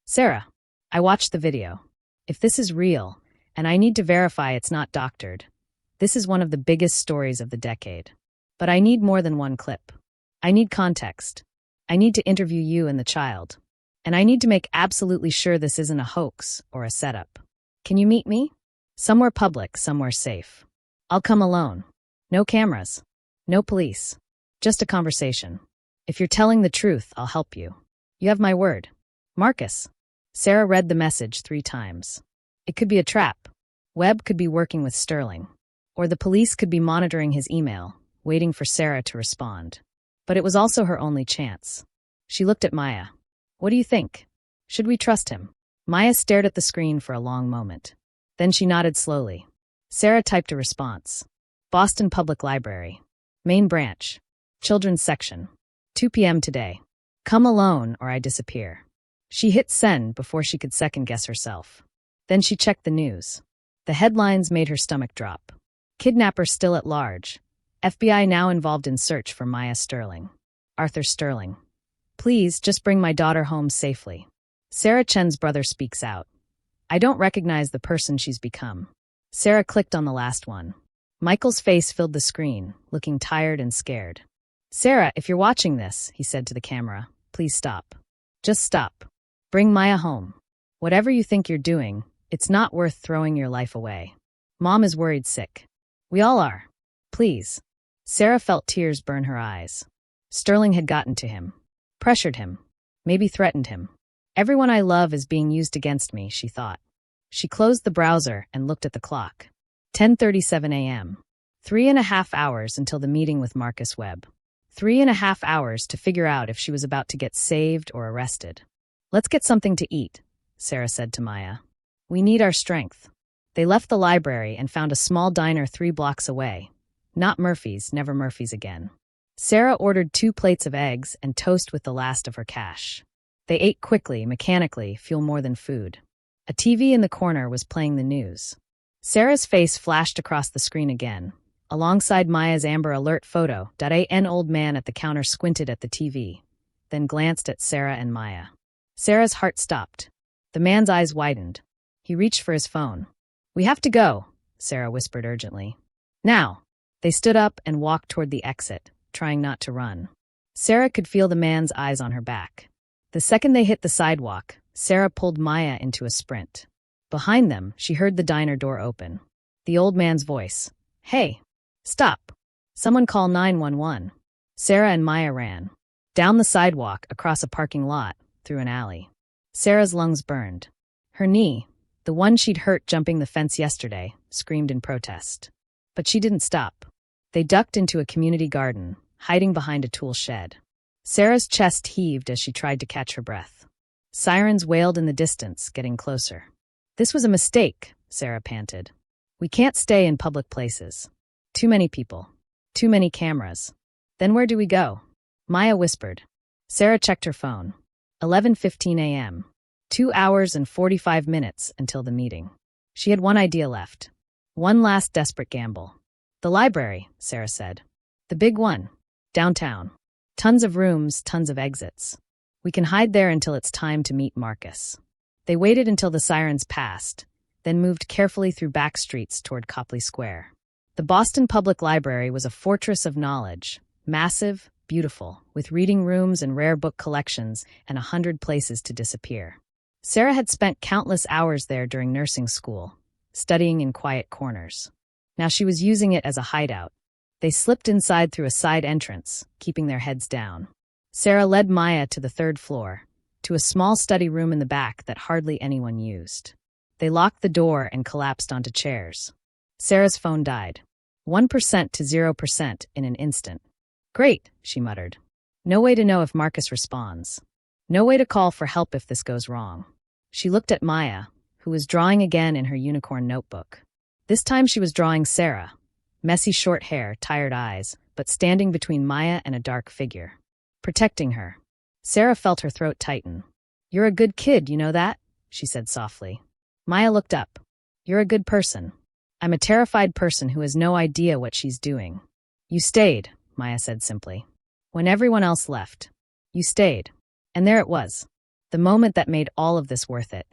Speaker 1: Sarah, I watched the video. If this is real, and I need to verify it's not doctored, This is one of the biggest stories of the decade. But I need more than one clip. I need context. I need to interview you and the child. And I need to make absolutely sure this isn't a hoax or a setup. Can you meet me? Somewhere public, somewhere safe. I'll come alone. No cameras. No police. Just a conversation. If you're telling the truth, I'll help you. You have my word. Marcus. Sarah read the message 3 times. It could be a trap. Webb could be working with Sterling. Or the police could be monitoring his email, waiting for Sarah to respond. But it was also her only chance. She looked at Maya. What do you think? Should we trust him? Maya stared at the screen for a long moment. Then she nodded slowly. Sarah typed a response. Boston Public Library. Main branch. Children's section. 2 p.m. today. Come alone or I disappear. She hit send before she could second-guess herself. Then she checked the news. The headlines made her stomach drop. Kidnapper still at large. FBI now involved in search for Maya Sterling. Arthur Sterling. Please, just bring my daughter home safely. Sarah Chen's brother speaks out. I don't recognize the person she's become. Sarah clicked on the last one. Michael's face filled the screen, looking tired and scared. Sarah, if you're watching this, he said to the camera, please stop. Just stop. Bring Maya home. Whatever you think you're doing, it's not worth throwing your life away. Mom is worried sick. We all are. Please. Sarah felt tears burn her eyes. Sterling had gotten to him. Pressured him. Maybe threatened him. Everyone I love is being used against me, she thought. She closed the browser and looked at the clock. 10:37 a.m. 3.5 hours until the meeting with Marcus Webb. 3.5 hours to figure out if she was about to get saved or arrested. Let's get something to eat, Sarah said to Maya. We need our strength. They left the library and found a small diner 3 blocks away. Not Murphy's, never Murphy's again. Sarah ordered 2 plates of eggs and toast with the last of her cash. They ate quickly, mechanically, fuel more than food. A TV in the corner was playing the news. Sarah's face flashed across the screen again. Alongside Maya's Amber Alert photo, an old man at the counter squinted at the TV, then glanced at Sarah and Maya. Sarah's heart stopped. The man's eyes widened. He reached for his phone. We have to go, Sarah whispered urgently. Now. They stood up and walked toward the exit, trying not to run. Sarah could feel the man's eyes on her back. The second they hit the sidewalk, Sarah pulled Maya into a sprint. Behind them, she heard the diner door open. The old man's voice. Hey, stop. Someone call 911. Sarah and Maya ran. Down the sidewalk, across a parking lot, through an alley. Sarah's lungs burned. Her knee, the one she'd hurt jumping the fence yesterday, screamed in protest. But she didn't stop. They ducked into a community garden, hiding behind a tool shed. Sarah's chest heaved as she tried to catch her breath. Sirens wailed in the distance, getting closer. This was a mistake, Sarah panted. We can't stay in public places. Too many people. Too many cameras. Then where do we go? Maya whispered. Sarah checked her phone. 11:15 a.m. 2 hours and 45 minutes until the meeting. She had one idea left. One last desperate gamble. The library, Sarah said. The big one. Downtown. Tons of rooms, tons of exits. We can hide there until it's time to meet Marcus. They waited until the sirens passed, then moved carefully through back streets toward Copley Square. The Boston Public Library was a fortress of knowledge, massive, beautiful, with reading rooms and rare book collections and 100 places to disappear. Sarah had spent countless hours there during nursing school, studying in quiet corners. Now she was using it as a hideout. They slipped inside through a side entrance, keeping their heads down. Sarah led Maya to the 3rd floor, to a small study room in the back that hardly anyone used. They locked the door and collapsed onto chairs. Sarah's phone died. 1% to 0% in an instant. Great, she muttered. No way to know if Marcus responds. No way to call for help if this goes wrong. She looked at Maya, who was drawing again in her unicorn notebook. This time she was drawing Sarah. Messy short hair, tired eyes, but standing between Maya and a dark figure. Protecting her. Sarah felt her throat tighten. You're a good kid, you know that? She said softly. Maya looked up. You're a good person. I'm a terrified person who has no idea what she's doing. You stayed, Maya said simply. When everyone else left. You stayed. And there it was. The moment that made all of this worth it.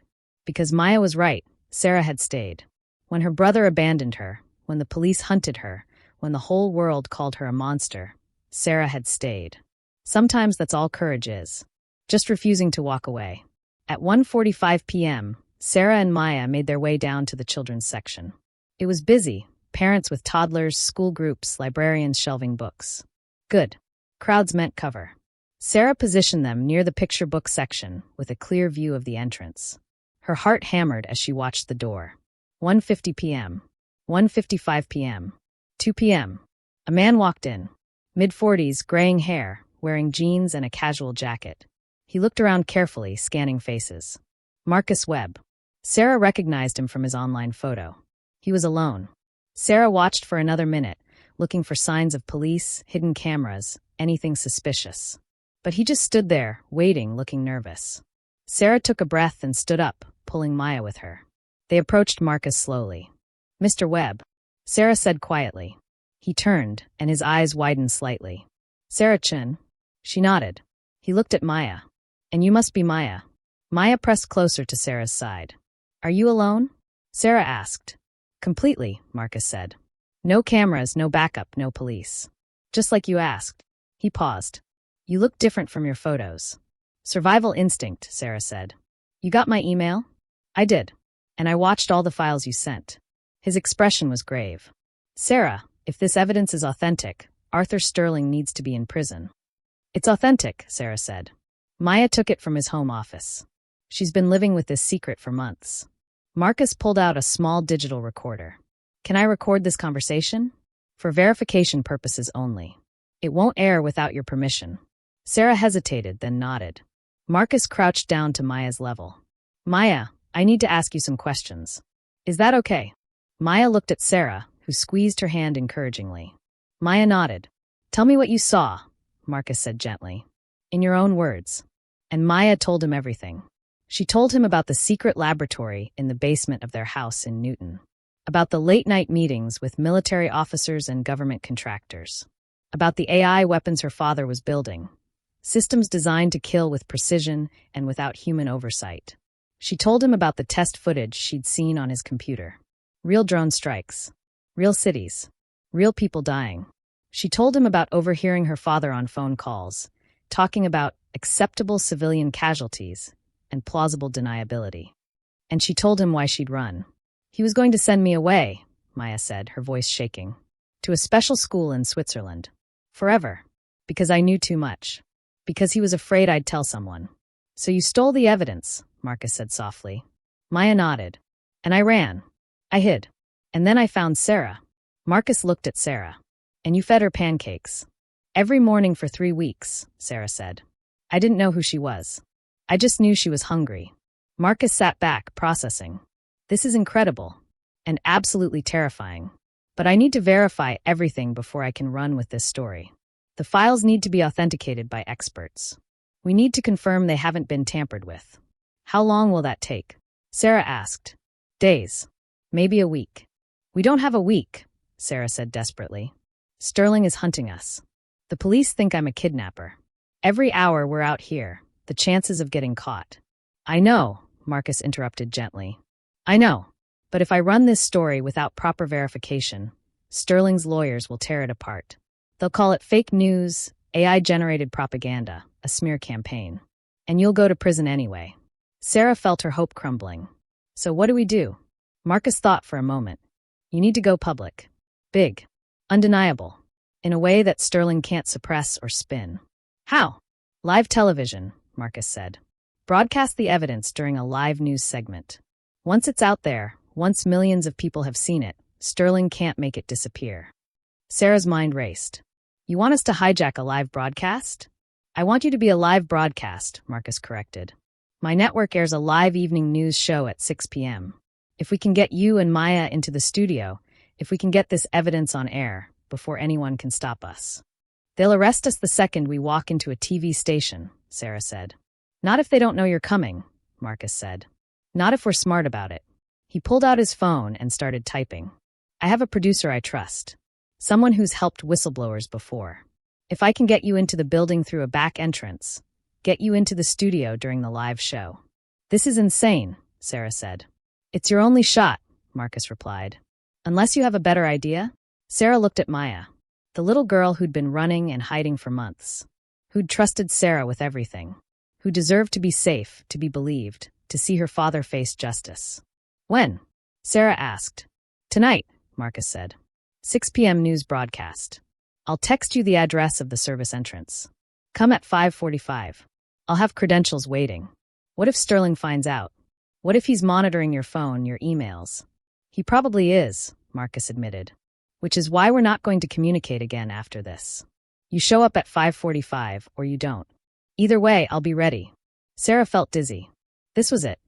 Speaker 1: Because Maya was right, Sarah had stayed. When her brother abandoned her, when the police hunted her, when the whole world called her a monster, Sarah had stayed. Sometimes that's all courage is. Just refusing to walk away. At 1:45 p.m., Sarah and Maya made their way down to the children's section. It was busy, parents with toddlers, school groups, librarians shelving books. Good. Crowds meant cover. Sarah positioned them near the picture book section with a clear view of the entrance. Her heart hammered as she watched the door. 1:50 p.m. 1:55 p.m. 2 p.m. A man walked in. Mid-40s, graying hair, wearing jeans and a casual jacket. He looked around carefully, scanning faces. Marcus Webb. Sarah recognized him from his online photo. He was alone. Sarah watched for another minute, looking for signs of police, hidden cameras, anything suspicious. But he just stood there, waiting, looking nervous. Sarah took a breath and stood up, pulling Maya with her. They approached Marcus slowly. "Mr. Webb," Sarah said quietly. He turned, and his eyes widened slightly. "Sarah Chin." She nodded. He looked at Maya. "And you must be Maya." Maya pressed closer to Sarah's side. "Are you alone?" Sarah asked. "Completely," Marcus said. "No cameras, no backup, no police. Just like you asked." He paused. "You look different from your photos." "Survival instinct," Sarah said. "You got my email?" "I did. And I watched all the files you sent." His expression was grave. "Sarah, if this evidence is authentic, Arthur Sterling needs to be in prison." "It's authentic," Sarah said. Maya took it from his home office. She's been living with this secret for months. Marcus pulled out a small digital recorder. "Can I record this conversation?" "For verification purposes only. It won't air without your permission." Sarah hesitated, then nodded. Marcus crouched down to Maya's level. "Maya, I need to ask you some questions. Is that okay?" Maya looked at Sarah, who squeezed her hand encouragingly. Maya nodded. "Tell me what you saw," Marcus said gently. "In your own words." And Maya told him everything. She told him about the secret laboratory in the basement of their house in Newton, about the late-night meetings with military officers and government contractors, about the AI weapons her father was building, systems designed to kill with precision and without human oversight. She told him about the test footage she'd seen on his computer. Real drone strikes. Real cities. Real people dying. She told him about overhearing her father on phone calls, talking about acceptable civilian casualties and plausible deniability. And she told him why she'd run. "He was going to send me away," Maya said, her voice shaking, "to a special school in Switzerland. Forever. Because I knew too much. Because he was afraid I'd tell someone." "So you stole the evidence," Marcus said softly. Maya nodded. "And I ran. I hid. And then I found Sarah." Marcus looked at Sarah. "And you fed her pancakes." "Every morning for 3 weeks," Sarah said. "I didn't know who she was. I just knew she was hungry." Marcus sat back, processing. "This is incredible. And absolutely terrifying. But I need to verify everything before I can run with this story. The files need to be authenticated by experts. We need to confirm they haven't been tampered with." "How long will that take?" Sarah asked. "Days. Maybe a week." "We don't have a week," Sarah said desperately. "Sterling is hunting us. The police think I'm a kidnapper. Every hour we're out here, the chances of getting caught." "I know," Marcus interrupted gently. "I know. But if I run this story without proper verification, Sterling's lawyers will tear it apart. They'll call it fake news, AI-generated propaganda, a smear campaign. And you'll go to prison anyway." Sarah felt her hope crumbling. "So what do we do?" Marcus thought for a moment. "You need to go public. Big. Undeniable. In a way that Sterling can't suppress or spin." "How?" "Live television," Marcus said. "Broadcast the evidence during a live news segment. Once it's out there, once millions of people have seen it, Sterling can't make it disappear." Sarah's mind raced. "You want us to hijack a live broadcast?" "I want you to be a live broadcast," Marcus corrected. "My network airs a live evening news show at 6 p.m. If we can get you and Maya into the studio, if we can get this evidence on air, before anyone can stop us." "They'll arrest us the second we walk into a TV station," Sarah said. "Not if they don't know you're coming," Marcus said. "Not if we're smart about it." He pulled out his phone and started typing. "I have a producer I trust. Someone who's helped whistleblowers before. If I can get you into the building through a back entrance, get you into the studio during the live show." "This is insane," Sarah said. "It's your only shot," Marcus replied. Unless you have a better idea? Sarah looked at Maya, the little girl who'd been running and hiding for months, who'd trusted Sarah with everything, who deserved to be safe, to be believed, to see her father face justice. When? Sarah asked. Tonight, Marcus said. 6 p.m. news broadcast. I'll text you the address of the service entrance. Come at 5:45. I'll have credentials waiting. What if Sterling finds out? What if he's monitoring your phone, your emails? He probably is, Marcus admitted. Which is why we're not going to communicate again after this. You show up at 5:45 or you don't. Either way, I'll be ready. Sarah felt dizzy. This was it.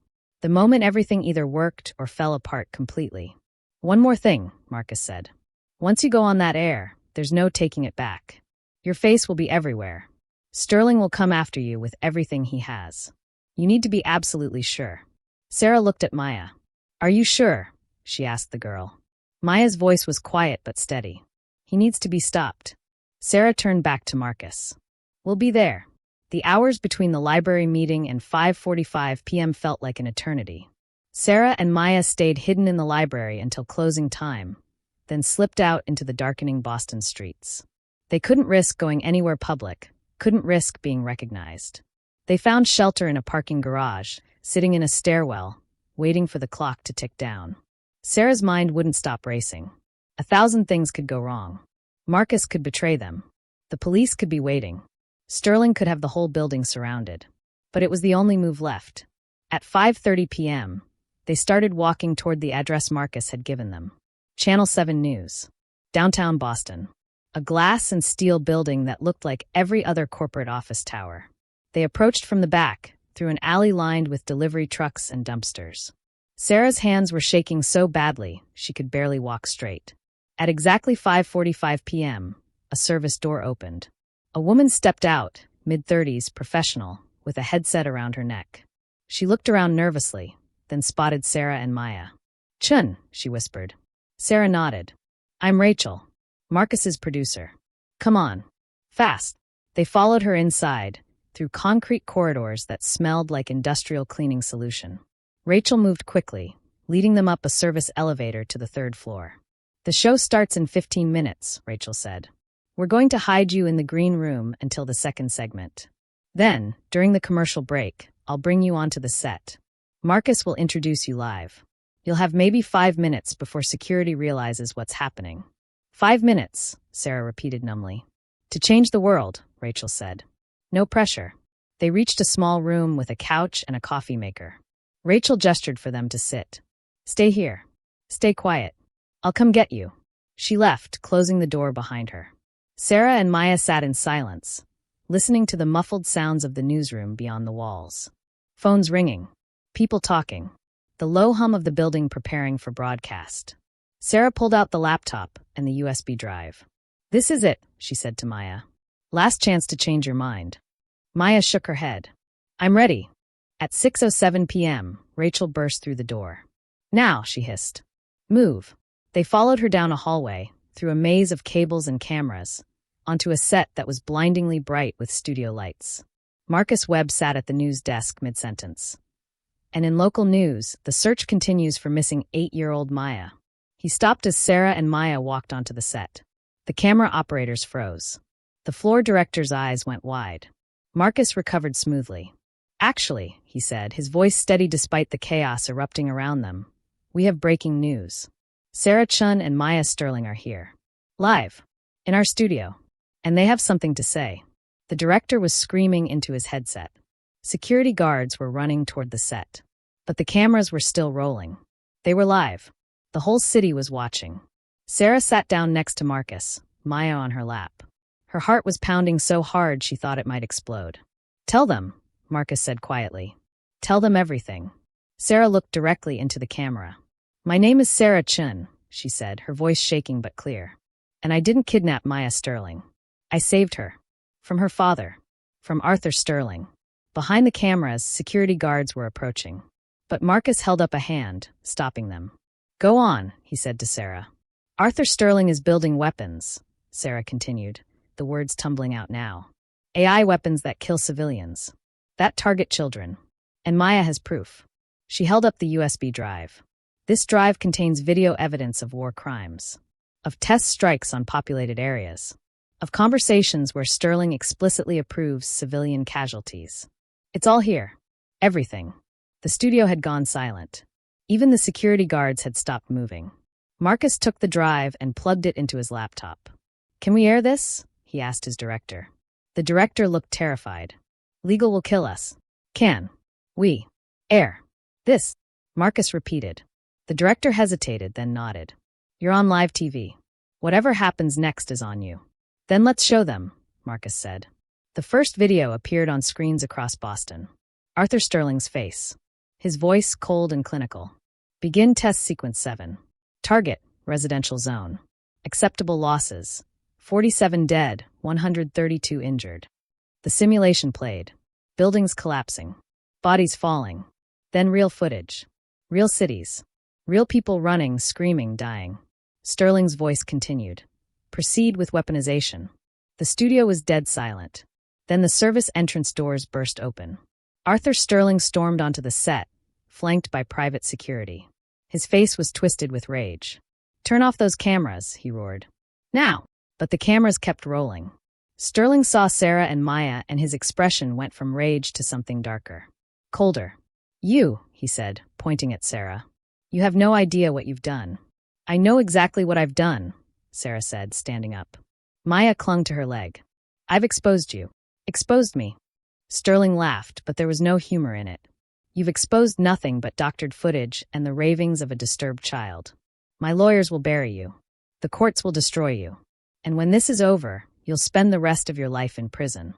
Speaker 1: The moment everything either worked or fell apart completely. One more thing, Marcus said. Once you go on that air, there's no taking it back. Your face will be everywhere. Sterling will come after you with everything he has. You need to be absolutely sure. Sarah looked at Maya. Are you sure? She asked the girl. Maya's voice was quiet but steady. He needs to be stopped. Sarah turned back to Marcus. We'll be there. The hours between the library meeting and 5:45 p.m. felt like an eternity. Sarah and Maya stayed hidden in the library until closing time, then slipped out into the darkening Boston streets. They couldn't risk going anywhere public, couldn't risk being recognized. They found shelter in a parking garage, sitting in a stairwell, waiting for the clock to tick down. Sarah's mind wouldn't stop racing. 1,000 things could go wrong. Marcus could betray them. The police could be waiting. Sterling could have the whole building surrounded. But it was the only move left. At 5:30 p.m., they started walking toward the address Marcus had given them. Channel 7 News. Downtown Boston. A glass and steel building that looked like every other corporate office tower. They approached from the back, through an alley lined with delivery trucks and dumpsters. Sarah's hands were shaking so badly, she could barely walk straight. At exactly 5:45 p.m., a service door opened. A woman stepped out, mid-30s, professional, with a headset around her neck. She looked around nervously, then spotted Sarah and Maya. Chun, she whispered. Sarah nodded. I'm Rachel, Marcus's producer. Come on. Fast. They followed her inside, through concrete corridors that smelled like industrial cleaning solution. Rachel moved quickly, leading them up a service elevator to the 3rd floor. The show starts in 15 minutes, Rachel said. We're going to hide you in the green room until the 2nd segment. Then, during the commercial break, I'll bring you onto the set. Marcus will introduce you live. You'll have maybe 5 minutes before security realizes what's happening. 5 minutes, Sarah repeated numbly. To change the world, Rachel said. No pressure. They reached a small room with a couch and a coffee maker. Rachel gestured for them to sit. Stay here. Stay quiet. I'll come get you. She left, closing the door behind her. Sarah and Maya sat in silence, listening to the muffled sounds of the newsroom beyond the walls. Phones ringing. People talking. The low hum of the building preparing for broadcast. Sarah pulled out the laptop and the USB drive. This is it, she said to Maya. Last chance to change your mind. Maya shook her head. I'm ready. At 6:07 p.m., Rachel burst through the door. Now, she hissed. Move. They followed her down a hallway, through a maze of cables and cameras, onto a set that was blindingly bright with studio lights. Marcus Webb sat at the news desk mid-sentence. And in local news, the search continues for missing 8-year-old Maya. He stopped as Sarah and Maya walked onto the set. The camera operators froze. The floor director's eyes went wide. Marcus recovered smoothly. Actually, he said, his voice steady despite the chaos erupting around them, we have breaking news. Sarah Chun and Maya Sterling are here. Live. In our studio. And they have something to say. The director was screaming into his headset. Security guards were running toward the set. But the cameras were still rolling. They were live. The whole city was watching. Sarah sat down next to Marcus, Maya on her lap. Her heart was pounding so hard she thought it might explode. Tell them, Marcus said quietly. Tell them everything. Sarah looked directly into the camera. My name is Sarah Chun, she said, her voice shaking but clear. And I didn't kidnap Maya Sterling. I saved her. From her father. From Arthur Sterling. Behind the cameras, security guards were approaching. But Marcus held up a hand, stopping them. Go on, he said to Sarah. Arthur Sterling is building weapons, Sarah continued, the words tumbling out now. AI weapons that kill civilians. That target children. And Maya has proof. She held up the USB drive. This drive contains video evidence of war crimes, of test strikes on populated areas, of conversations where Sterling explicitly approves civilian casualties. It's all here. Everything. The studio had gone silent. Even the security guards had stopped moving. Marcus took the drive and plugged it into his laptop. "Can we air this?" he asked his director. The director looked terrified. "Legal will kill us." "Can we air this?" Marcus repeated. The director hesitated, then nodded. "You're on live TV. Whatever happens next is on you." "Then let's show them," Marcus said. The first video appeared on screens across Boston. Arthur Sterling's face. His voice cold and clinical. "Begin test sequence 7. Target, residential zone. Acceptable losses. 47 dead, 132 injured." The simulation played. Buildings collapsing. Bodies falling. Then real footage. Real cities. Real people running, screaming, dying. Sterling's voice continued. "Proceed with weaponization." The studio was dead silent. Then the service entrance doors burst open. Arthur Sterling stormed onto the set, flanked by private security. His face was twisted with rage. "Turn off those cameras," he roared. "Now!" But the cameras kept rolling. Sterling saw Sarah and Maya, and his expression went from rage to something darker. Colder. "You," he said, pointing at Sarah. "You have no idea what you've done." "I know exactly what I've done," Sarah said, standing up. Maya clung to her leg. "I've exposed you." "Exposed me?" Sterling laughed, but there was no humor in it. "You've exposed nothing but doctored footage and the ravings of a disturbed child. My lawyers will bury you. The courts will destroy you. And when this is over, you'll spend the rest of your life in prison."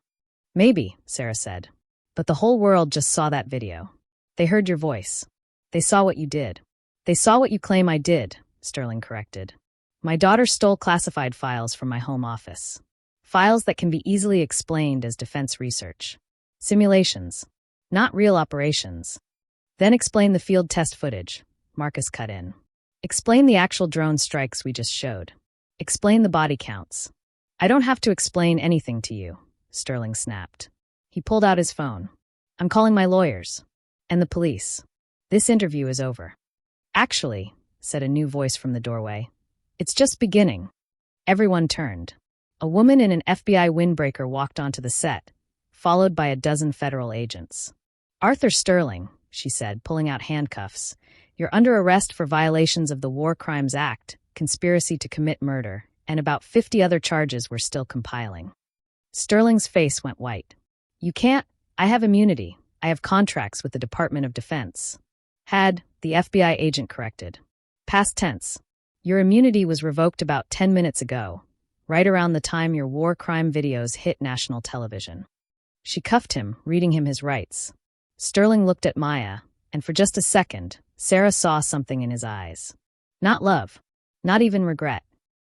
Speaker 1: "Maybe," Sarah said. "But the whole world just saw that video. They heard your voice. They saw what you did." "They saw what you claim I did," Sterling corrected. "My daughter stole classified files from my home office. Files that can be easily explained as defense research. Simulations, not real operations." "Then explain the field test footage," Marcus cut in. "Explain the actual drone strikes we just showed. Explain the body counts." "I don't have to explain anything to you," Sterling snapped. He pulled out his phone. "I'm calling my lawyers. And the police. This interview is over." "Actually," said a new voice from the doorway, "it's just beginning." Everyone turned. A woman in an FBI windbreaker walked onto the set, followed by a dozen federal agents. "Arthur Sterling," she said, pulling out handcuffs, "you're under arrest for violations of the War Crimes Act, conspiracy to commit murder, and about 50 other charges we're still compiling." Sterling's face went white. "You can't. I have immunity. I have contracts with the Department of Defense." "Had," the FBI agent corrected. Past tense. "Your immunity was revoked about 10 minutes ago, right around the time your war crime videos hit national television." She cuffed him, reading him his rights. Sterling looked at Maya, and for just a second, Sarah saw something in his eyes. Not love. Not even regret.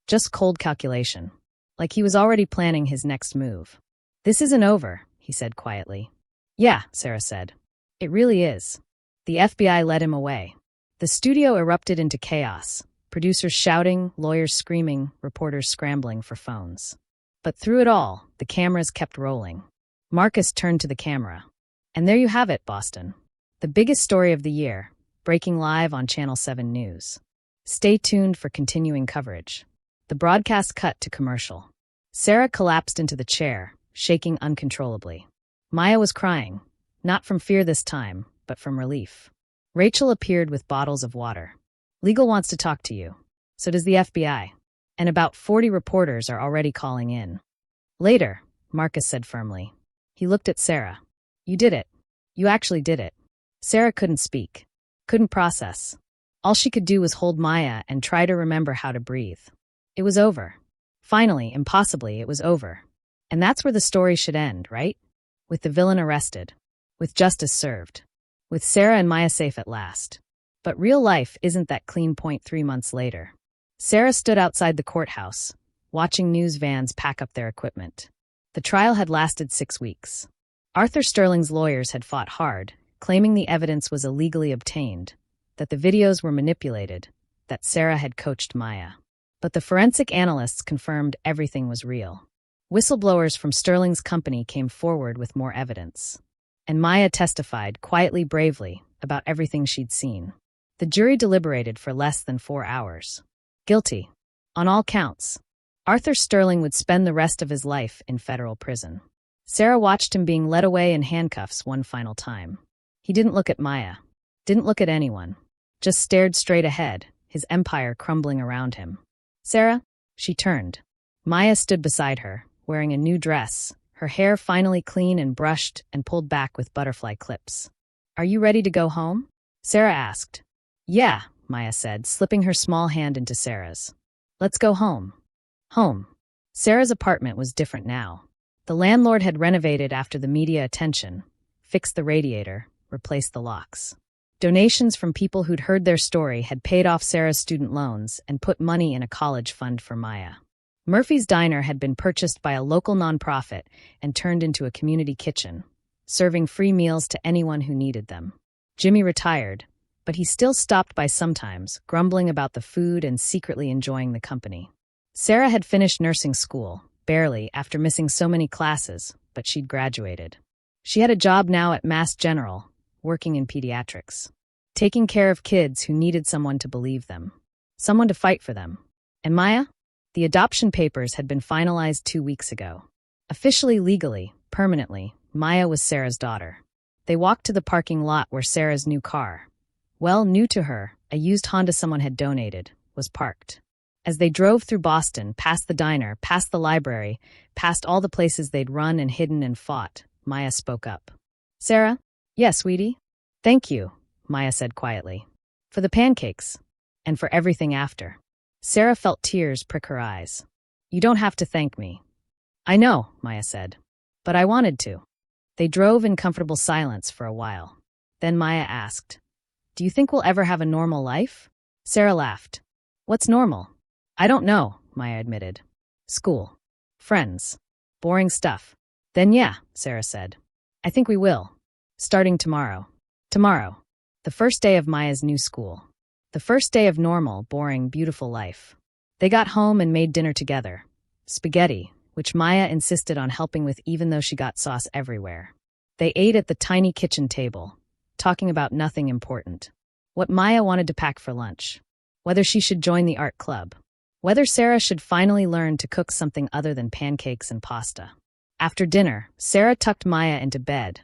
Speaker 1: Just cold calculation. Like he was already planning his next move. "This isn't over," he said quietly. "Yeah," Sarah said. "It really is." The FBI led him away. The studio erupted into chaos, producers shouting, lawyers screaming, reporters scrambling for phones. But through it all, the cameras kept rolling. Marcus turned to the camera. "And there you have it, Boston. The biggest story of the year, breaking live on Channel 7 News. Stay tuned for continuing coverage." The broadcast cut to commercial. Sarah collapsed into the chair, shaking uncontrollably. Maya was crying, not from fear this time, but from relief. Rachel appeared with bottles of water. "Legal wants to talk to you. So does the FBI. And about 40 reporters are already calling in." "Later," Marcus said firmly. He looked at Sarah. "You did it. You actually did it." Sarah couldn't speak. Couldn't process. All she could do was hold Maya and try to remember how to breathe. It was over. Finally, impossibly, it was over. And that's where the story should end, right? With the villain arrested. With justice served. With Sarah and Maya safe at last. But real life isn't that clean point 3 months later. Sarah stood outside the courthouse, watching news vans pack up their equipment. The trial had lasted 6 weeks. Arthur Sterling's lawyers had fought hard, claiming the evidence was illegally obtained, that the videos were manipulated, that Sarah had coached Maya. But the forensic analysts confirmed everything was real. Whistleblowers from Sterling's company came forward with more evidence. And Maya testified, quietly, bravely, about everything she'd seen. The jury deliberated for less than 4 hours. Guilty. On all counts. Arthur Sterling would spend the rest of his life in federal prison. Sarah watched him being led away in handcuffs one final time. He didn't look at Maya. Didn't look at anyone. Just stared straight ahead, his empire crumbling around him. Sarah? She turned. Maya stood beside her, wearing a new dress, her hair finally clean and brushed and pulled back with butterfly clips. Are you ready to go home? Sarah asked. Yeah, Maya said, slipping her small hand into Sarah's. Let's go home. Home. Sarah's apartment was different now. The landlord had renovated after the media attention, fixed the radiator, replaced the locks. Donations from people who'd heard their story had paid off Sarah's student loans and put money in a college fund for Maya. Murphy's Diner had been purchased by a local nonprofit and turned into a community kitchen, serving free meals to anyone who needed them. Jimmy retired, but he still stopped by sometimes, grumbling about the food and secretly enjoying the company. Sarah had finished nursing school, barely, after missing so many classes, but she'd graduated. She had a job now at Mass General, working in pediatrics, taking care of kids who needed someone to believe them, someone to fight for them. And Maya? The adoption papers had been finalized 2 weeks ago. Officially, legally, permanently, Maya was Sarah's daughter. They walked to the parking lot where Sarah's new car, well, new to her, a used Honda someone had donated, was parked. As they drove through Boston, past the diner, past the library, past all the places they'd run and hidden and fought, Maya spoke up. Sarah? Yes, sweetie? Thank you, Maya said quietly. For the pancakes. And for everything after. Sarah felt tears prick her eyes. You don't have to thank me. I know, Maya said. But I wanted to. They drove in comfortable silence for a while. Then Maya asked, Do you think we'll ever have a normal life? Sarah laughed. What's normal? I don't know, Maya admitted. School. Friends. Boring stuff. Then yeah, Sarah said. I think we will. Starting tomorrow. Tomorrow. The first day of Maya's new school. The first day of normal, boring, beautiful life. They got home and made dinner together. Spaghetti, which Maya insisted on helping with even though she got sauce everywhere. They ate at the tiny kitchen table, talking about nothing important. What Maya wanted to pack for lunch. Whether she should join the art club. Whether Sarah should finally learn to cook something other than pancakes and pasta. After dinner, Sarah tucked Maya into bed.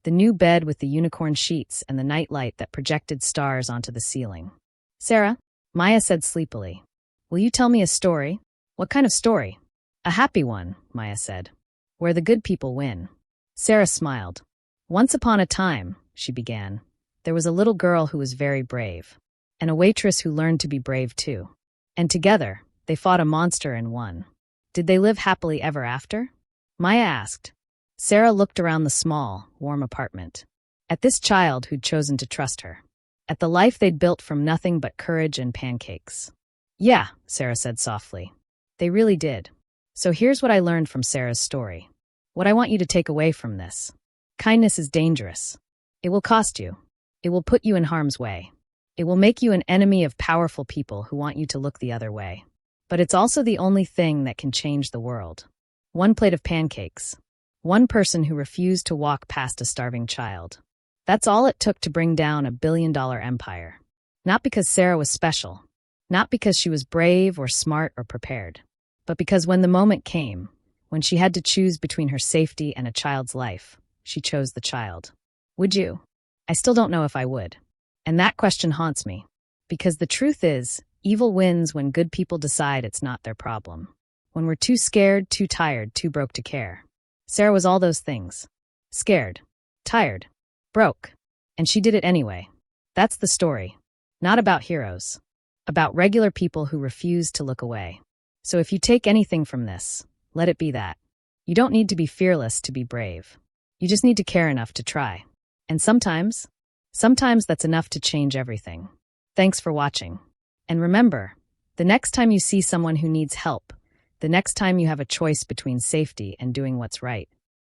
Speaker 1: The new bed with the unicorn sheets and the nightlight that projected stars onto the ceiling. Sarah, Maya said sleepily, will you tell me a story? What kind of story? A happy one, Maya said. Where the good people win. Sarah smiled. Once upon a time, she began, there was a little girl who was very brave. And a waitress who learned to be brave too. And together, they fought a monster and won. Did they live happily ever after? Maya asked. Sarah looked around the small, warm apartment. At this child who'd chosen to trust her. At the life they'd built from nothing but courage and pancakes. Yeah, Sarah said softly. They really did. So here's what I learned from Sarah's story. What I want you to take away from this. Kindness is dangerous. It will cost you. It will put you in harm's way. It will make you an enemy of powerful people who want you to look the other way. But it's also the only thing that can change the world. One plate of pancakes. One person who refused to walk past a starving child. That's all it took to bring down a billion-dollar empire. Not because Sarah was special. Not because she was brave or smart or prepared. But because when the moment came, when she had to choose between her safety and a child's life, she chose the child. Would you? I still don't know if I would. And that question haunts me. Because the truth is, evil wins when good people decide it's not their problem. When we're too scared, too tired, too broke to care. Sarah was all those things. Scared. Tired. Broke. And she did it anyway. That's the story. Not about heroes. About regular people who refuse to look away. So if you take anything from this, let it be that. You don't need to be fearless to be brave. You just need to care enough to try. And sometimes that's enough to change everything. Thanks for watching. And remember, the next time you see someone who needs help, the next time you have a choice between safety and doing what's right,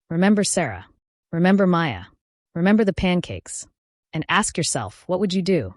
Speaker 1: remember Sarah. Remember Maya. Remember the pancakes. And ask yourself, what would you do?